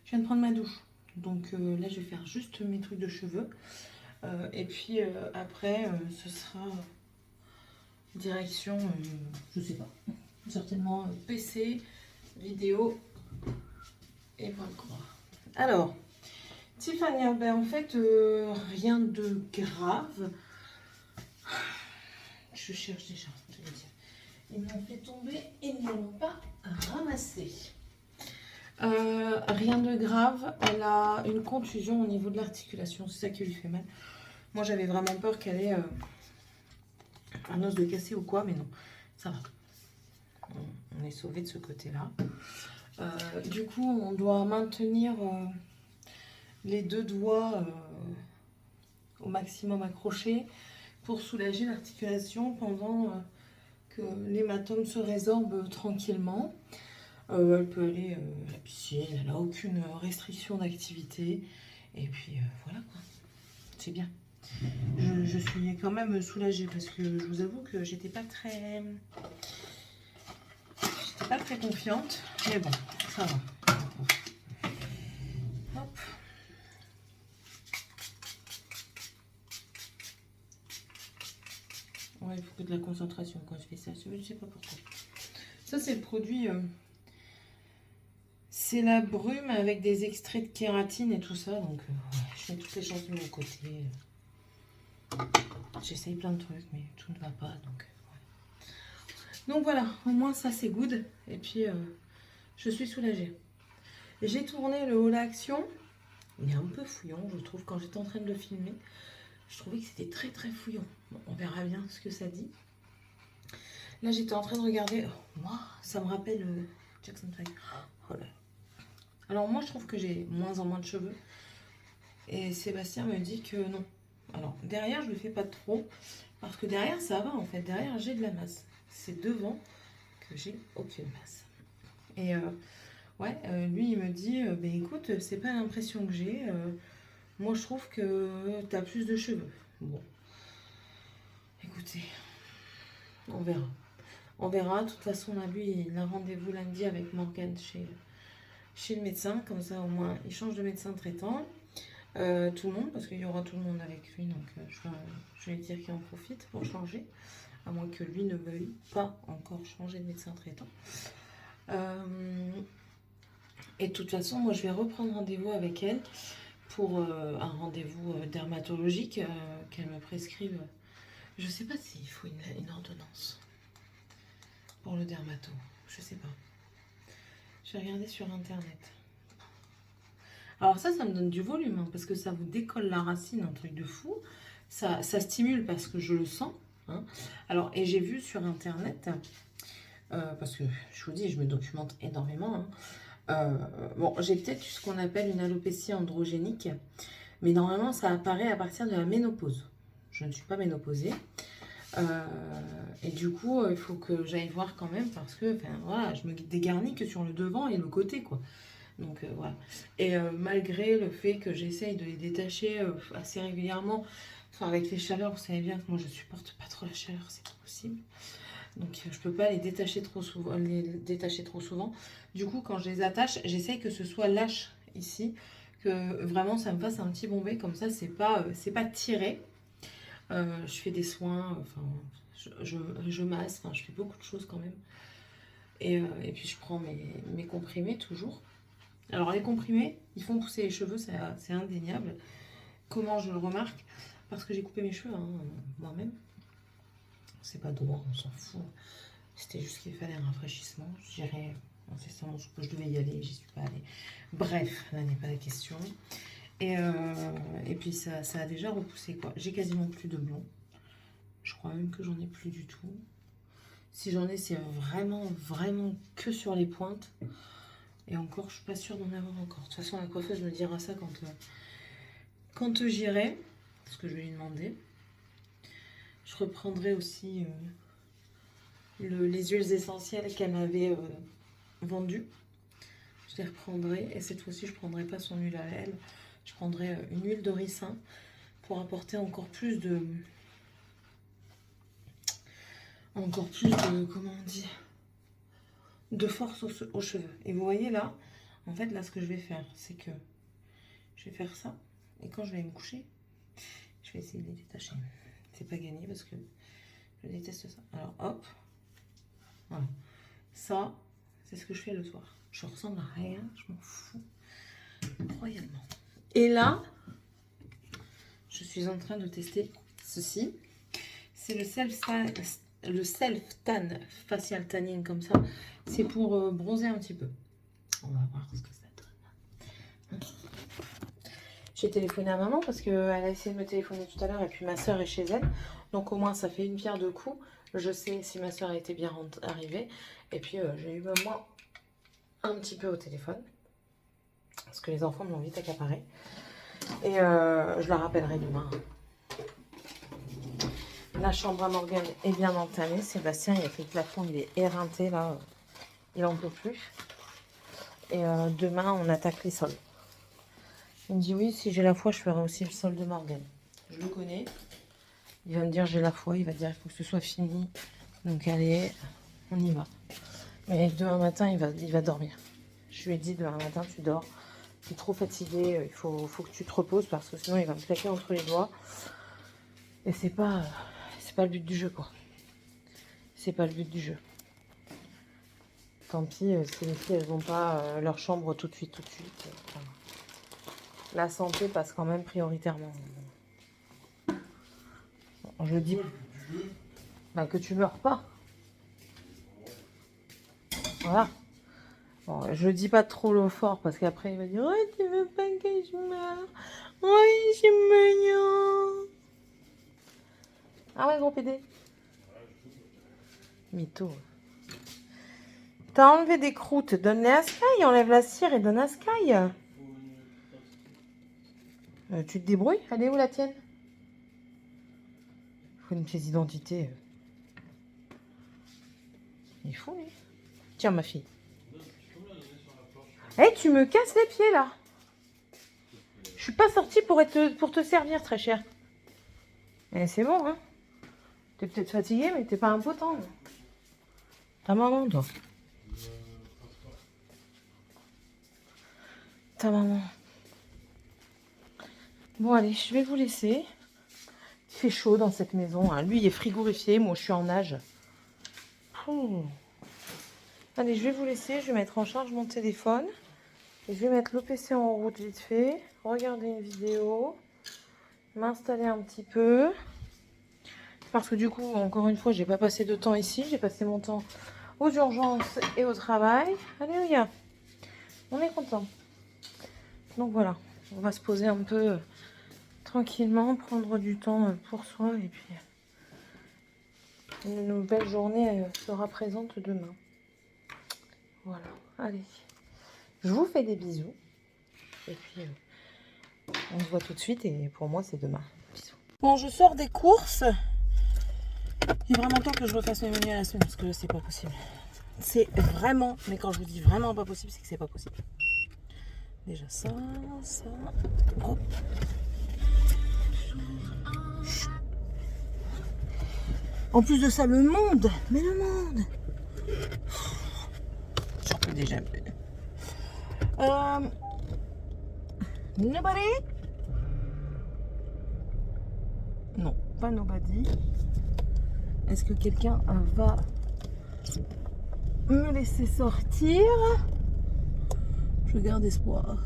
Je viens de prendre ma douche. Donc là, je vais faire juste mes trucs de cheveux. Et puis après, ce sera direction, je sais pas, certainement PC, vidéo et point de croix. Alors, Tiffany, ben en fait, rien de grave. Je cherche déjà, je vais dire. Ils m'ont fait tomber et ils ne l'ont pas ramassé. Rien de grave. Elle a une contusion au niveau de l'articulation. C'est ça qui lui fait mal. Moi, j'avais vraiment peur qu'elle ait un os de cassé ou quoi, mais non, ça va. On est sauvé de ce côté-là. Du coup, on doit maintenir les deux doigts au maximum accrochés pour soulager l'articulation pendant que l'hématome se résorbe tranquillement. Elle peut aller à la piscine, elle n'a aucune restriction d'activité. Et puis voilà quoi, c'est bien. Je suis quand même soulagée parce que je vous avoue que j'étais pas très confiante. Mais bon, ça va. Hop. Ouais, il faut que de la concentration quand je fais ça. Je sais pas pourquoi. Ça, c'est le produit. C'est la brume avec des extraits de kératine et tout ça. Donc, ouais, je mets toutes les chances de mon côté. J'essaye plein de trucs, mais tout ne va pas. Donc voilà, au moins ça, c'est good. Et puis, je suis soulagée. J'ai tourné le haul action. Il est un peu fouillant, je trouve, quand j'étais en train de le filmer. Je trouvais que c'était très fouillant. Bon, on verra bien ce que ça dit. Là, j'étais en train de regarder. Oh, moi, ça me rappelle Jackson 5. Oh là. Alors, moi, je trouve que j'ai moins en moins de cheveux. Et Sébastien me dit que non. Alors, derrière, je ne le fais pas trop. Parce que derrière, ça va, en fait. Derrière, j'ai de la masse. C'est devant que j'ai aucune masse. Et ouais, lui, il me dit, ben écoute, c'est pas l'impression que j'ai. Moi, je trouve que tu as plus de cheveux. Bon. Écoutez, on verra. On verra. De toute façon, là, lui, il a rendez-vous lundi avec Morgane chez le médecin. Comme ça, au moins, il change de médecin traitant. Tout le monde, parce qu'il y aura tout le monde avec lui. Donc, je vais lui dire qu'il en profite pour changer. À moins que lui ne veuille pas encore changer de médecin traitant. Et de toute façon, moi, je vais reprendre rendez-vous avec elle pour un rendez-vous dermatologique qu'elle me prescrive. Je sais pas s'il faut une ordonnance pour le dermato. Je sais pas. Je vais regarder sur internet. Alors ça me donne du volume, hein, parce que ça vous décolle la racine, un truc de fou. Ça stimule parce que je le sens. Hein. Alors, et j'ai vu sur internet, parce que je vous dis, je me documente énormément. Hein. Bon, j'ai peut-être ce qu'on appelle une alopécie androgénique, mais normalement ça apparaît à partir de la ménopause. Je ne suis pas ménopausée. Et du coup, il faut que j'aille voir quand même parce que voilà, je me dégarnis que sur le devant et le côté, quoi. Donc voilà. Et malgré le fait que j'essaye de les détacher assez régulièrement, enfin avec les chaleurs, vous savez bien que moi je supporte pas trop la chaleur, c'est pas possible. Donc je peux pas les détacher trop souvent. Du coup, quand je les attache, j'essaye que ce soit lâche ici, que vraiment ça me fasse un petit bombé comme ça, c'est pas tiré. Je fais des soins, enfin je masse, enfin je fais beaucoup de choses quand même. Et puis je prends mes comprimés toujours. Alors les comprimés, ils font pousser les cheveux, c'est indéniable. Comment je le remarque? Parce que j'ai coupé mes cheveux hein, moi-même. C'est pas droit, on s'en fout. C'était juste qu'il fallait un rafraîchissement. Je dirais incessamment que je devais y aller, j'y suis pas allée. Bref, là n'est pas la question. Et puis ça a déjà repoussé quoi. J'ai quasiment plus de blond. Je crois même que j'en ai plus du tout. Si j'en ai, c'est vraiment que sur les pointes. Et encore, je suis pas sûre d'en avoir encore. De toute façon, la coiffeuse me dira ça quand j'irai. Parce que je vais lui demander. Je reprendrai aussi les huiles essentielles qu'elle m'avait vendues. Je les reprendrai. Et cette fois-ci, je ne prendrai pas son huile à elle. Je prendrai une huile de ricin pour apporter encore plus de... comment on dit, de force aux cheveux. Et vous voyez là, en fait là ce que je vais faire, c'est que je vais faire ça. Et quand je vais me coucher, je vais essayer de les détacher. C'est pas gagné parce que je déteste ça. Alors hop, voilà. Ça, c'est ce que je fais le soir. Je ressemble à rien, je m'en fous royalement. Et là, je suis en train de tester ceci. C'est le self-tan facial tanning comme ça. C'est pour bronzer un petit peu. On va voir ce que ça donne. J'ai téléphoné à maman parce qu'elle a essayé de me téléphoner tout à l'heure et puis ma soeur est chez elle. Donc au moins ça fait une pierre deux coups. Je sais si ma soeur a été bien arrivée. Et puis j'ai eu maman un petit peu au téléphone. Parce que les enfants m'ont vite accaparé. Et je la rappellerai demain. La chambre à Morgane est bien entamée. Sébastien, il a fait le plafond, il est éreinté là. Il n'en peut plus. Et demain, on attaque les sols. Il me dit oui, si j'ai la foi, je ferai aussi le sol de Morgane. Je le connais. Il va me dire j'ai la foi. Il va dire il faut que ce soit fini. Donc allez, on y va. Mais demain matin, il va dormir. Je lui ai dit demain matin, tu dors. Tu es trop fatigué. Il faut que tu te reposes parce que sinon, il va me claquer entre les doigts. Et c'est pas le but du jeu, quoi. C'est pas le but du jeu. Tant pis si les filles, elles n'ont pas leur chambre tout de suite. Enfin, la santé passe quand même prioritairement. Je dis bah, que tu meurs pas. Voilà. Bon, je dis pas trop fort parce qu'après il va dire ouais, tu veux pas que je meure. Oui, c'est mignon. Ah ouais, gros PD. Mytho. T'as enlevé des croûtes, donne-les à Sky, enlève la cire et donne à Sky. Tu te débrouilles? Elle est où la tienne? Faut une pièce d'identité. Il est fou, lui. Tiens, ma fille. Eh, tu me casses les pieds, là. Je suis pas sortie pour te servir, très cher. Eh, c'est bon, hein. T'es peut-être fatiguée, mais t'es pas impotent. Ta maman, toi. Ta maman. Bon, allez, je vais vous laisser. Il fait chaud dans cette maison. Hein. Lui, il est frigorifié. Moi, je suis en nage. Allez, je vais vous laisser. Je vais mettre en charge mon téléphone. Et je vais mettre le PC en route vite fait, regarder une vidéo, m'installer un petit peu. Parce que du coup, encore une fois, j'ai pas passé de temps ici. J'ai passé mon temps aux urgences et au travail. Alléluia. On est content. Donc voilà, on va se poser un peu tranquillement, prendre du temps pour soi. Et puis, une belle journée sera présente demain. Voilà, allez. Je vous fais des bisous. Et puis, on se voit tout de suite. Et pour moi, c'est demain. Bisous. Bon, je sors des courses. Il est vraiment temps que je refasse mes menus à la semaine parce que là, c'est pas possible. C'est vraiment, mais quand je vous dis vraiment pas possible, c'est que c'est pas possible. Déjà ça. Hop. En plus de ça, le monde. Mais le monde. J'en peux déjà plus. Nobody? Non, pas nobody. Est-ce que quelqu'un va me laisser sortir? Je garde espoir.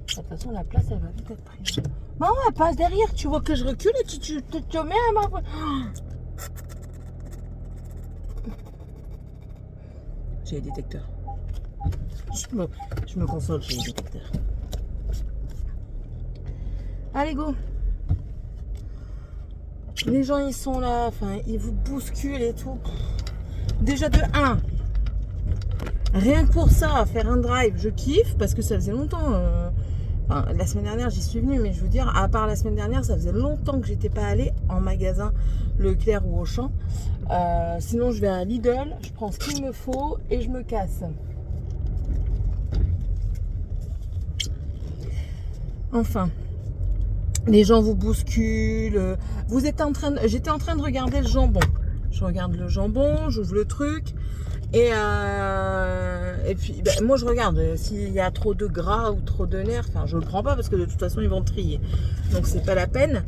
De toute façon, la place, elle va vite être prise. Bon, elle passe derrière. Tu vois que je recule et tu te mets à ma... J'ai les détecteurs. Je me console, j'ai les détecteurs. Allez, go. Les gens, ils sont là. Enfin, ils vous bousculent et tout. Déjà de 1. Rien que pour ça, faire un drive, je kiffe. Parce que ça faisait longtemps... Enfin, la semaine dernière, j'y suis venue. Mais je veux dire, à part la semaine dernière, ça faisait longtemps que j'étais pas allée en magasin Leclerc ou Auchan. Sinon, je vais à Lidl. Je prends ce qu'il me faut et je me casse. Enfin, les gens vous bousculent. Vous êtes en train de... J'étais en train de regarder le jambon. Je regarde le jambon, j'ouvre le truc. Et puis, ben, moi, je regarde s'il y a trop de gras ou trop de nerfs. Enfin, je le prends pas parce que de toute façon, ils vont trier. Donc, c'est pas la peine.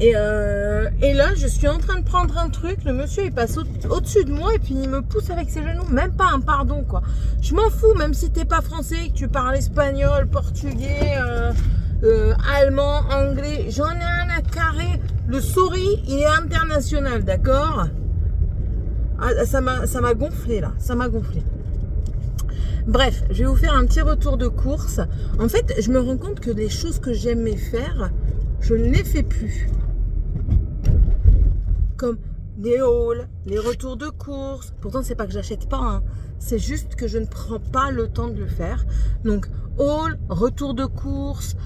Et là, je suis en train de prendre un truc. Le monsieur, il passe au-dessus de moi et puis il me pousse avec ses genoux. Même pas un pardon, quoi. Je m'en fous, même si t'es pas français, que tu parles espagnol, portugais, allemand, anglais. J'en ai un à carré. Le sorry, il est international, d'accord? Ah, ça m'a gonflé, là. Ça m'a gonflé. Bref, je vais vous faire un petit retour de course. En fait, je me rends compte que les choses que j'aimais faire, je ne les fais plus. Comme les hauls, les retours de course. Pourtant, c'est pas que j'achète pas, hein. C'est juste que je ne prends pas le temps de le faire. Donc, haul, retour de course.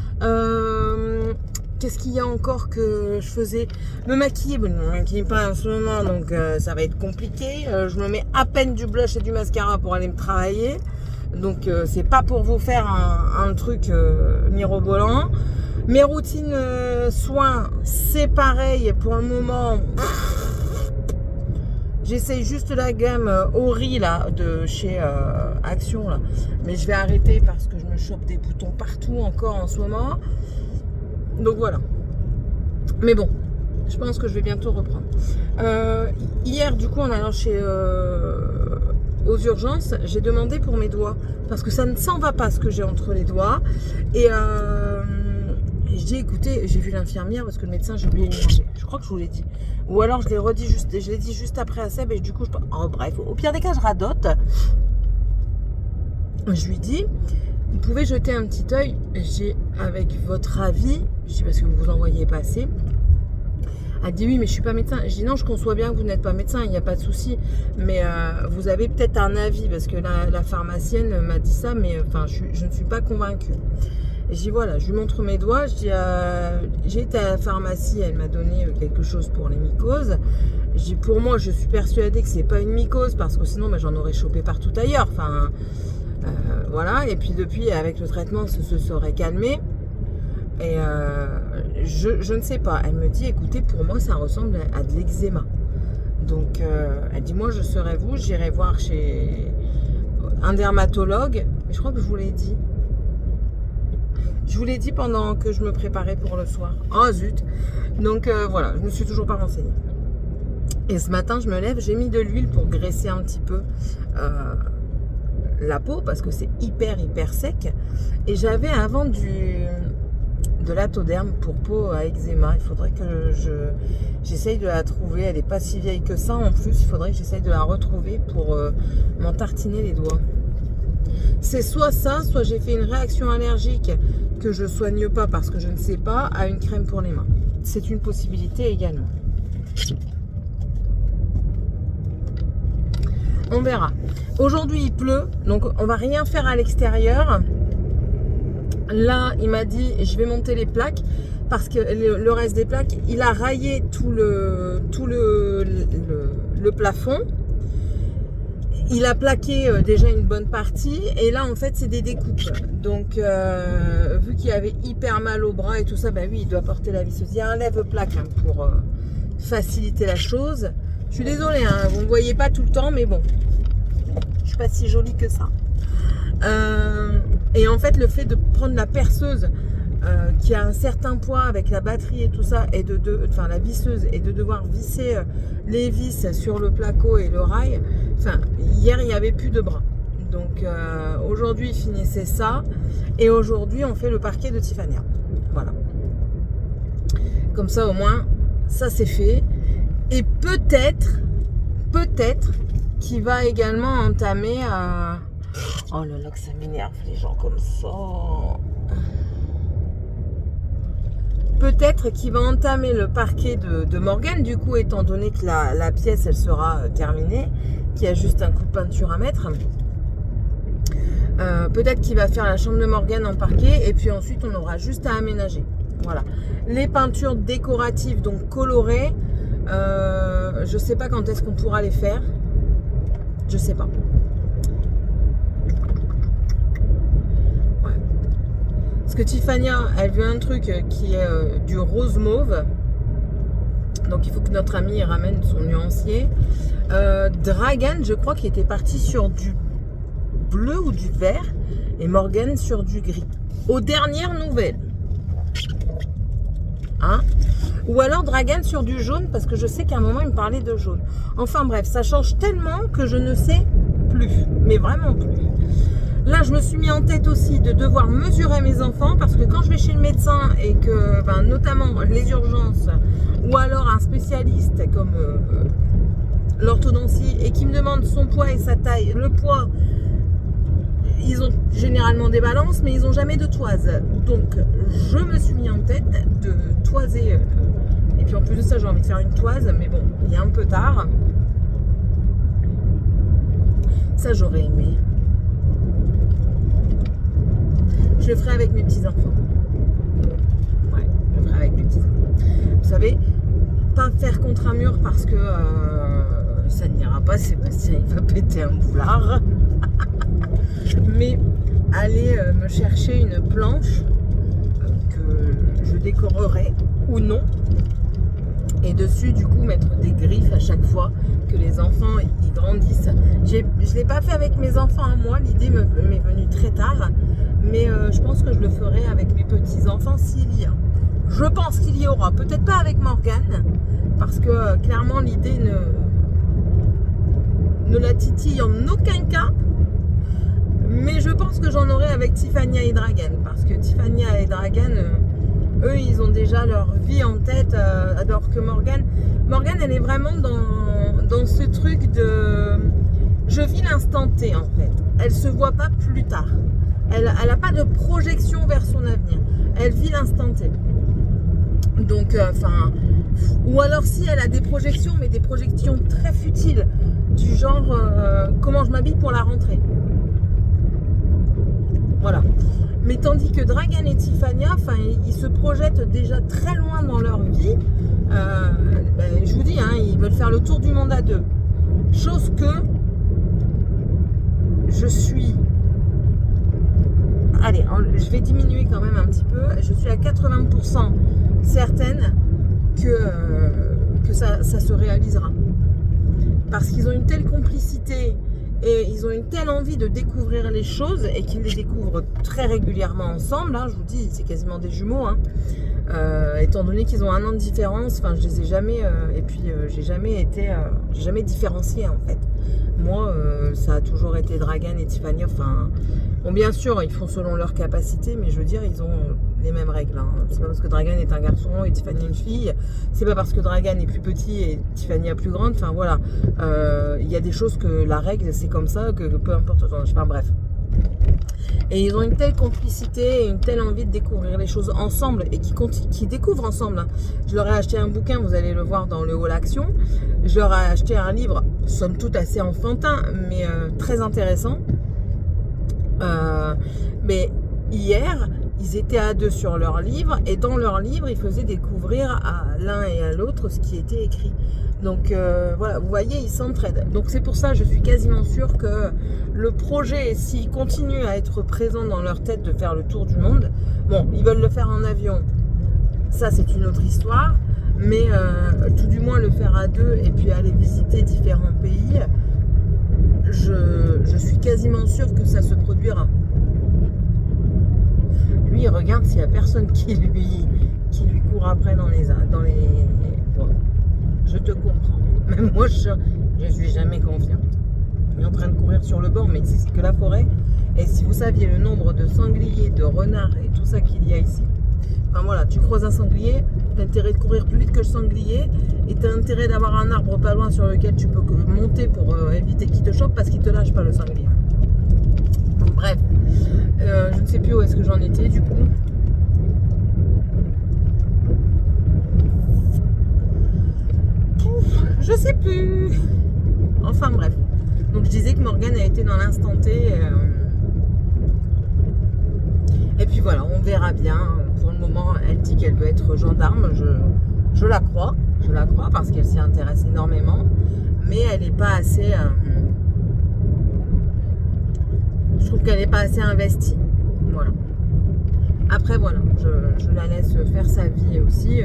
Qu'est-ce qu'il y a encore que je faisais? Me maquiller. Bon, je me maquille pas en ce moment, donc ça va être compliqué. Je me mets à peine du blush et du mascara pour aller me travailler. Donc, c'est pas pour vous faire un truc mirobolant. Mes routines soins, c'est pareil pour le moment. J'essaye juste la gamme Ori là, de chez Action là. Mais je vais arrêter parce que je me chope des boutons partout encore en ce moment. Donc voilà. Mais bon, je pense que je vais bientôt reprendre. Hier, du coup, en allant aux urgences, j'ai demandé pour mes doigts. Parce que ça ne s'en va pas ce que j'ai entre les doigts. Et je dis, écoutez, j'ai vu l'infirmière parce que le médecin, j'ai oublié de lui demander. Je crois que je vous l'ai dit. Ou alors je l'ai dit juste après à Seb et du coup, bref, au pire des cas, je radote. Je lui dis, vous pouvez jeter un petit œil, avec votre avis, je dis parce que vous en voyez passer. Elle dit oui, mais je suis pas médecin. Je dis non, je conçois bien que vous n'êtes pas médecin, il n'y a pas de souci. Mais vous avez peut-être un avis parce que la pharmacienne m'a dit ça, mais enfin, je ne suis pas convaincue. Et je dis voilà, je lui montre mes doigts. Je dis j'ai été à la pharmacie, elle m'a donné quelque chose pour les mycoses. Je dis pour moi, je suis persuadée que c'est pas une mycose parce que sinon, j'en aurais chopé partout ailleurs. Enfin. Voilà, et puis depuis avec le traitement ça se serait calmé et je ne sais pas, elle me dit écoutez pour moi ça ressemble à de l'eczéma, donc elle dit moi je serai vous, j'irai voir chez un dermatologue, mais je crois que je vous l'ai dit pendant que je me préparais pour le soir, oh zut, donc voilà, je me suis toujours pas renseignée. Et ce matin je me lève, j'ai mis de l'huile pour graisser un petit peu la peau parce que c'est hyper sec. Et j'avais avant de l'atoderme pour peau à eczéma. Il faudrait que j'essaye de la trouver. Elle n'est pas si vieille que ça en plus. Il faudrait que j'essaye de la retrouver pour m'en tartiner les doigts. C'est soit ça, soit j'ai fait une réaction allergique que je soigne pas parce que je ne sais pas, à une crème pour les mains. C'est une possibilité également. On verra. Aujourd'hui il pleut, donc on va rien faire à l'extérieur. Là, il m'a dit, je vais monter les plaques parce que le reste des plaques, il a raillé tout le plafond. Il a plaqué déjà une bonne partie et là en fait c'est des découpes. Donc vu qu'il avait hyper mal au bras et tout ça, bah oui, il doit porter la visseuse. Il y a un lève-plaque hein, pour faciliter la chose. Je suis désolée, hein, vous ne me voyez pas tout le temps, mais bon, je suis pas si jolie que ça. Et en fait le fait de prendre la perceuse qui a un certain poids avec la batterie et tout ça, et enfin la visseuse, et de devoir visser les vis sur le placo et le rail. Enfin, hier il n'y avait plus de bras. Donc aujourd'hui il finissait ça, et aujourd'hui on fait le parquet de Tiffania. Voilà. Comme ça au moins ça c'est fait. Et peut-être qu'il va également entamer oh là là que ça m'énerve les gens comme ça. Peut-être qu'il va entamer le parquet de Morgane, du coup, étant donné que la pièce, elle sera terminée, qu'il y a juste un coup de peinture à mettre. Peut-être qu'il va faire la chambre de Morgane en parquet, et puis ensuite, on aura juste à aménager. Voilà. Les peintures décoratives, donc colorées, je sais pas quand est-ce qu'on pourra les faire. Je sais pas. Parce que Tiffania, elle veut un truc qui est du rose mauve. Donc il faut que notre amie ramène son nuancier. Dragan, je crois qu'il était parti sur du bleu ou du vert. Et Morgane sur du gris. Aux dernières nouvelles. Hein? Ou alors Dragan sur du jaune, parce que je sais qu'à un moment il me parlait de jaune. Enfin bref, ça change tellement que je ne sais plus. Mais vraiment plus. Là, je me suis mis en tête aussi de devoir mesurer mes enfants parce que quand je vais chez le médecin et que, ben, notamment les urgences ou alors un spécialiste comme l'orthodontie et qui me demande son poids et sa taille, le poids, ils ont généralement des balances mais ils n'ont jamais de toise. Donc, je me suis mis en tête de toiser. Et puis en plus de ça, j'ai envie de faire une toise, mais bon, il est un peu tard. Ça, j'aurais aimé. Je le ferai avec mes petits-enfants. Ouais, je le ferai avec mes petits-enfants. Vous savez, pas faire contre un mur parce que ça n'ira pas, Sébastien, il va péter un boulard. Mais aller me chercher une planche que je décorerai ou non. Et dessus, du coup, mettre des griffes à chaque fois que les enfants ils grandissent. Je ne l'ai pas fait avec mes enfants à moi, l'idée m'est venue très tard. Mais je pense que je le ferai avec mes petits-enfants s'il y a. Je pense qu'il y aura. Peut-être pas avec Morgane, parce que clairement l'idée ne la titille en aucun cas. Mais je pense que j'en aurai avec Tiffania et Dragan, parce que Tiffania et Dragan, eux, ils ont déjà leur vie en tête, alors que Morgane, elle est vraiment dans ce truc de... Je vis l'instant T, en fait. Elle se voit pas plus tard. Elle n'a pas de projection vers son avenir. Elle vit l'instant T. Donc, ou alors si elle a des projections, mais des projections très futiles, du genre comment je m'habille pour la rentrée. Voilà. Mais tandis que Dragan et Tiffania, ils se projettent déjà très loin dans leur vie. Je vous dis, hein, ils veulent faire le tour du monde à deux. Chose que je suis... Allez, je vais diminuer quand même un petit peu. Je suis à 80% certaine que ça se réalisera. Parce qu'ils ont une telle complicité Et ils ont une telle envie de découvrir les choses et qu'ils les découvrent très régulièrement ensemble. Hein, je vous dis, c'est quasiment des jumeaux. Hein. Étant donné qu'ils ont 1 an de différence, enfin, je les ai jamais. Et puis, j'ai jamais différencié en fait. Moi, ça a toujours été Dragan et Tiffany. Enfin, bon, bien sûr, ils font selon leur capacité, mais je veux dire, ils ont les mêmes règles. Hein. C'est pas parce que Dragan est un garçon et Tiffany une fille. C'est pas parce que Dragan est plus petit et Tiffany est plus grande. Enfin voilà, il y a des choses que la règle, c'est comme ça, que peu importe ton âge. Enfin bref. Et ils ont une telle complicité et une telle envie de découvrir les choses ensemble et qui découvrent ensemble. Je leur ai acheté un bouquin, vous allez le voir dans le hall action. Je leur ai acheté un livre, somme toute assez enfantin, mais très intéressant. Mais hier, ils étaient à 2 sur leur livre et dans leur livre, ils faisaient découvrir à l'un et à l'autre ce qui était écrit. Donc voilà, vous voyez, ils s'entraident. Donc c'est pour ça, je suis quasiment sûre que le projet, s'il continue à être présent dans leur tête de faire le tour du monde, bon, ils veulent le faire en avion, ça c'est une autre histoire, mais tout du moins le faire à 2 et puis aller visiter différents pays, je suis quasiment sûre que ça se produira. Lui, il regarde s'il n'y a personne qui lui court après dans les bon, je te comprends. Même moi, je suis jamais confiante. Il est en train de courir sur le bord, mais ici, c'est que la forêt. Et si vous saviez le nombre de sangliers, de renards et tout ça qu'il y a ici. Enfin voilà, tu croises un sanglier, tu as intérêt de courir plus vite que le sanglier et tu as intérêt d'avoir un arbre pas loin sur lequel tu peux monter pour éviter qu'il te chope parce qu'il te lâche pas le sanglier. Donc bref, je ne sais plus où est-ce que j'en étais du coup. Je sais plus. Enfin bref. Donc je disais que Morgane a été dans l'instant T. Et puis voilà, on verra bien. Pour le moment, elle dit qu'elle veut être gendarme. Je la crois. Je la crois parce qu'elle s'y intéresse énormément. Mais elle n'est pas assez... je trouve qu'elle n'est pas assez investie. Voilà. Après, voilà, je la laisse faire sa vie aussi.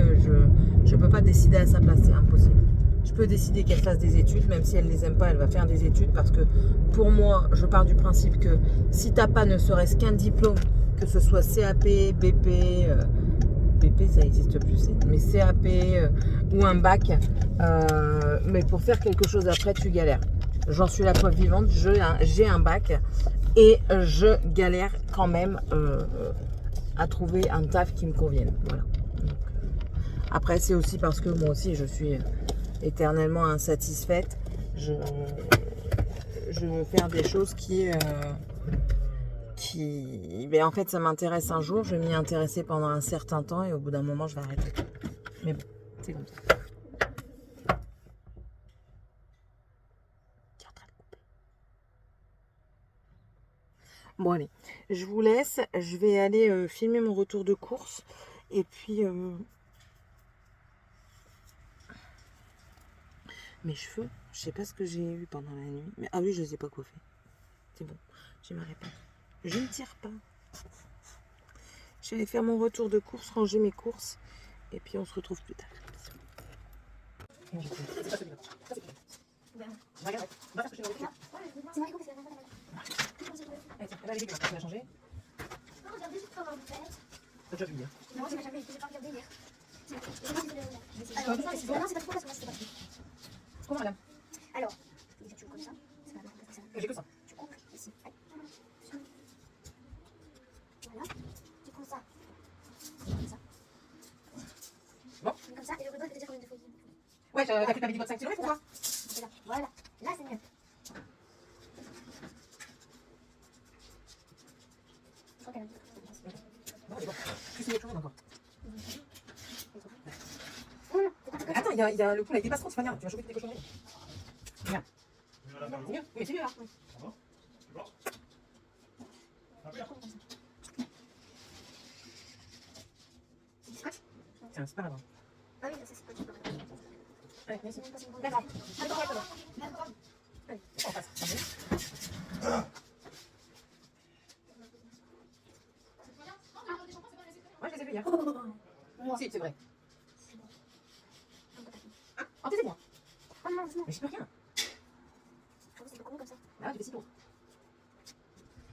Je ne peux pas décider à sa place, c'est impossible. Je peux décider qu'elle fasse des études, même si elle ne les aime pas, elle va faire des études. Parce que pour moi, je pars du principe que si tu n'as pas ne serait-ce qu'un diplôme, que ce soit CAP, BP, BP ça n'existe plus, mais CAP ou un bac, mais pour faire quelque chose après, tu galères. J'en suis la preuve vivante, j'ai un bac et je galère quand même à trouver un taf qui me convienne. Voilà. Donc, après, c'est aussi parce que moi aussi, je suis éternellement insatisfaite. Je veux faire des choses ben en fait, ça m'intéresse un jour, je vais m'y intéresser pendant un certain temps et au bout d'un moment, je vais arrêter. Mais bon, c'est comme ça. Bon allez, je vous laisse, je vais aller filmer mon retour de course et puis mes cheveux, je sais pas ce que j'ai eu pendant la nuit, mais ah oui, je les ai pas coiffés. C'est bon, j'ai ma réponse. Je ne tire pas. Je vais aller faire mon retour de course, ranger mes courses et puis on se retrouve plus tard. C'est marqué parce que la dernière fois, Allez, tiens, là, les légumes, tu vas changer. non, regardez juste comment vous faites. T'as déjà vu hier. Non, j'ai pas regardé hier. C'est moi qui vais le lire. Alors, Non, c'est pas trop parce que moi, c'était pas. comment madame? Alors, tu coupes comme ça. C'est pas mal comme ça. J'ai que ça. Tu coupes ici. Allez. Voilà. Tu prends ça. Comme ça. Bon. Comme ça, et le ruban, je vais te dire combien de fois. Ouais, t'as fait ta vidéo de 5 km ou quoi? Voilà. Là, c'est mieux. Je crois qu'elle a dit. Non, c'est bon. Tu sais autre chose encore. Non, Attends, il y a le poulet avec des passerons, c'est pas bien. Tu vas chauffer tes cochonneries. Regarde. C'est mieux? Oui, c'est mieux là. Tiens, c'est pas grave. ah oui, ça, c'est pas du tout. Allez, merci. C'est même pas si bon. D'accord. Allez, on passe. Ça va? Ouais, je les ai vus hier. Si, c'est vrai. Ah, en fait, c'est moi. Oh non, doucement. Mais je peux rien. Je trouve que c'est beaucoup mieux comme ça. Ah, tu fais 6 tours.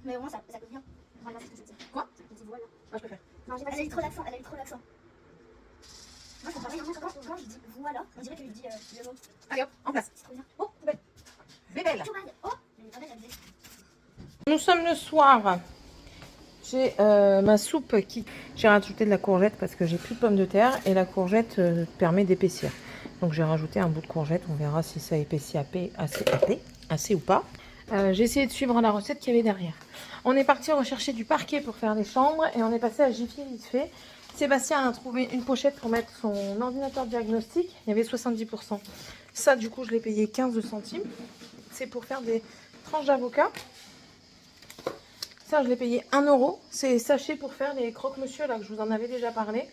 Mais au moins, ça peut bien. Voilà, c'est ce que je dis. Quoi? Je dis voilà. Ah, je préfère. Non, j'ai pas. Elle a eu trop l'accent. Elle a eu trop l'accent. Moi, c'est pareil. Quand je dis voilà, on dirait que je dis le mot. Allez hop, en place. C'est trop bien. Oh, poubelle. Bébelle. Tout bad. Oh, elle est pas belle, elle disait. Nous sommes le soir. J'ai ma soupe qui... J'ai rajouté de la courgette parce que j'ai plus de pommes de terre et la courgette permet d'épaissir. Donc j'ai rajouté un bout de courgette. On verra si ça épaissit assez ou pas. J'ai essayé de suivre la recette qu'il y avait derrière. On est parti rechercher du parquet pour faire les chambres et on est passé à Jiffy vite fait. Sébastien a trouvé une pochette pour mettre son ordinateur diagnostic. Il y avait 70%. Ça, du coup, je l'ai payé 15 centimes. C'est pour faire des tranches d'avocat. Ça, je l'ai payé 1 €. C'est sachet pour faire les croque-monsieur, là, que je vous en avais déjà parlé.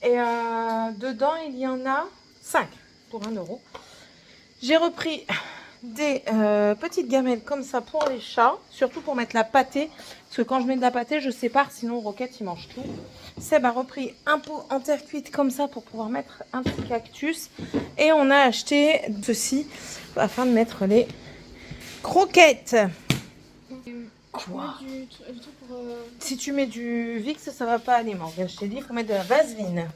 Et dedans, il y en a 5 pour 1 €. J'ai repris des petites gamelles comme ça pour les chats, surtout pour mettre la pâtée. Parce que quand je mets de la pâtée, je sépare, sinon Roquette, il mange tout. Seb a repris un pot en terre cuite comme ça pour pouvoir mettre un petit cactus. Et on a acheté ceci afin de mettre les croquettes. Quoi? Si tu mets du Vicks, ça va pas aller, Morgane. Je t'ai dit, il faut mettre de la vaseline.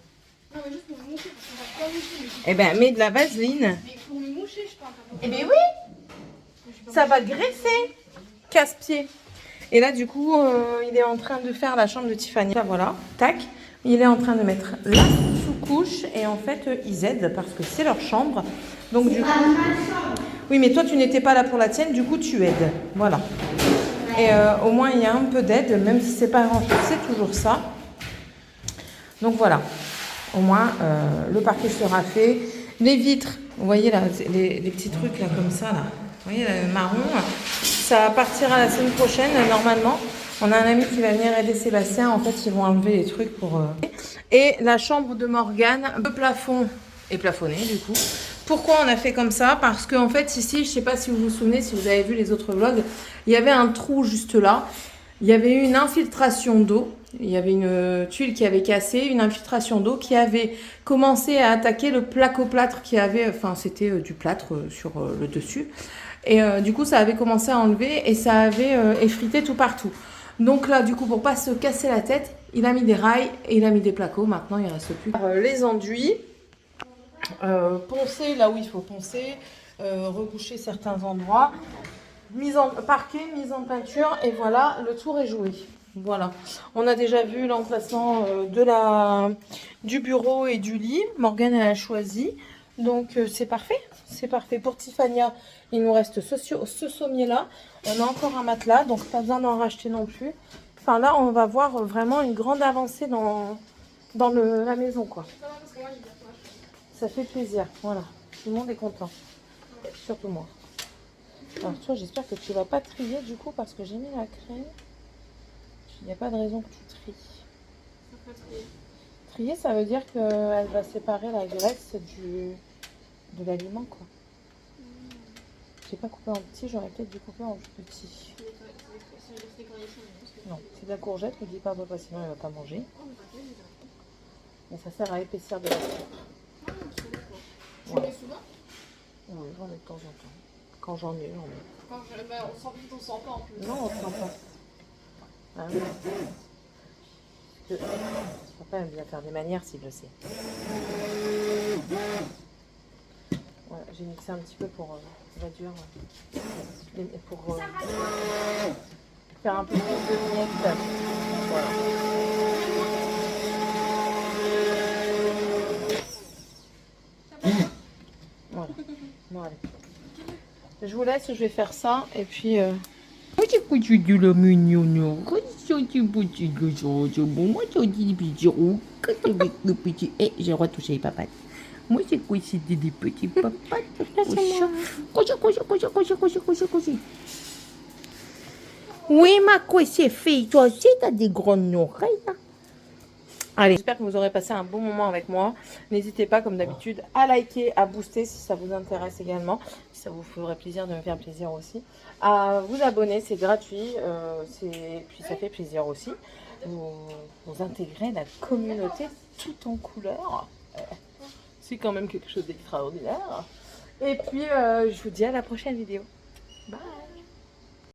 Non, mais juste pour me moucher, parce qu'on va pas moucher. Eh ben, mets de la vaseline. Mais pour me moucher, je parle. Eh ben oui, ça va graisser. Casse-pied. Et là, du coup, il est en train de faire la chambre de Tiffany. Là, voilà, tac. Il est en train de mettre la sous-couche. Et en fait, ils aident parce que c'est leur chambre. Donc, du coup... Oui, mais toi, tu n'étais pas là pour la tienne. Du coup, tu aides. Voilà. Et au moins, il y a un peu d'aide. Même si c'est pas grand-chose, c'est toujours ça. Donc, voilà. Au moins, le parquet sera fait. Les vitres, vous voyez là, les petits trucs là, comme ça, là. Vous voyez, le marron. Ça partira la semaine prochaine, normalement. On a un ami qui va venir aider Sébastien. En fait, ils vont enlever les trucs pour... Et la chambre de Morgane, le plafond est plafonné, du coup. Pourquoi on a fait comme ça? Parce qu'en fait, ici, je ne sais pas si vous vous souvenez, si vous avez vu les autres vlogs, il y avait un trou juste là. Il y avait eu une infiltration d'eau. Il y avait une tuile qui avait cassé, une infiltration d'eau qui avait commencé à attaquer le placo-plâtre qui avait... Enfin, c'était du plâtre sur le dessus. Et du coup, ça avait commencé à enlever et ça avait effrité tout partout. Donc là, du coup, pour pas se casser la tête, il a mis des rails et il a mis des placos. Maintenant, il ne reste plus les enduits. Poncer là où il faut poncer. Reboucher certains endroits. Mise en parquet, mise en peinture. Et voilà, le tour est joué. Voilà. On a déjà vu l'emplacement du bureau et du lit. Morgane elle a choisi. Donc c'est parfait. C'est parfait. Pour Tiffania, il nous reste ce sommier-là. On a encore un matelas, donc pas besoin d'en racheter non plus. Enfin là, on va voir vraiment une grande avancée dans la maison, quoi. Ça fait plaisir. Voilà. Tout le monde est content. Surtout moi. Alors toi, j'espère que tu vas pas trier du coup parce que j'ai mis la crème. Il n'y a pas de raison que tu tries. Trier, ça veut dire qu'elle va séparer la graisse de l'aliment, quoi. J'ai pas coupé en petit, j'aurais peut-être dû couper en petit. Non, c'est de la courgette, ne dis pas à papa, sinon il va pas manger. Mais ça sert à épaissir de la soupe. Tu mets souvent? Oui, j'en ai de temps en temps. Quand j'en ai, j'en ai. Quand on sent vite, on sent pas en plus. Non, on ne sent pas. Ah, oui. Parce que papa aime bien faire des manières, s'il le sait. Voilà, j'ai mixé un petit peu pour réduire, pour faire un peu plus de miettes. Voilà. Voilà. Bon, allez. Je vous laisse, je vais faire ça et puis. Et j'ai retouché les papates. Moi, c'est quoi, c'est des petits papates. Oui, ma quoi, c'est fille, toi aussi, t'as des grandes oreilles. Allez, j'espère que vous aurez passé un bon moment avec moi. N'hésitez pas, comme d'habitude, à liker, à booster si ça vous intéresse également. Si ça vous ferait plaisir de me faire plaisir aussi. À vous abonner, c'est gratuit. Puis ça fait plaisir aussi. Vous intégrez la communauté tout en couleur. C'est quand même quelque chose d'extraordinaire. Et puis, je vous dis à la prochaine vidéo. Bye!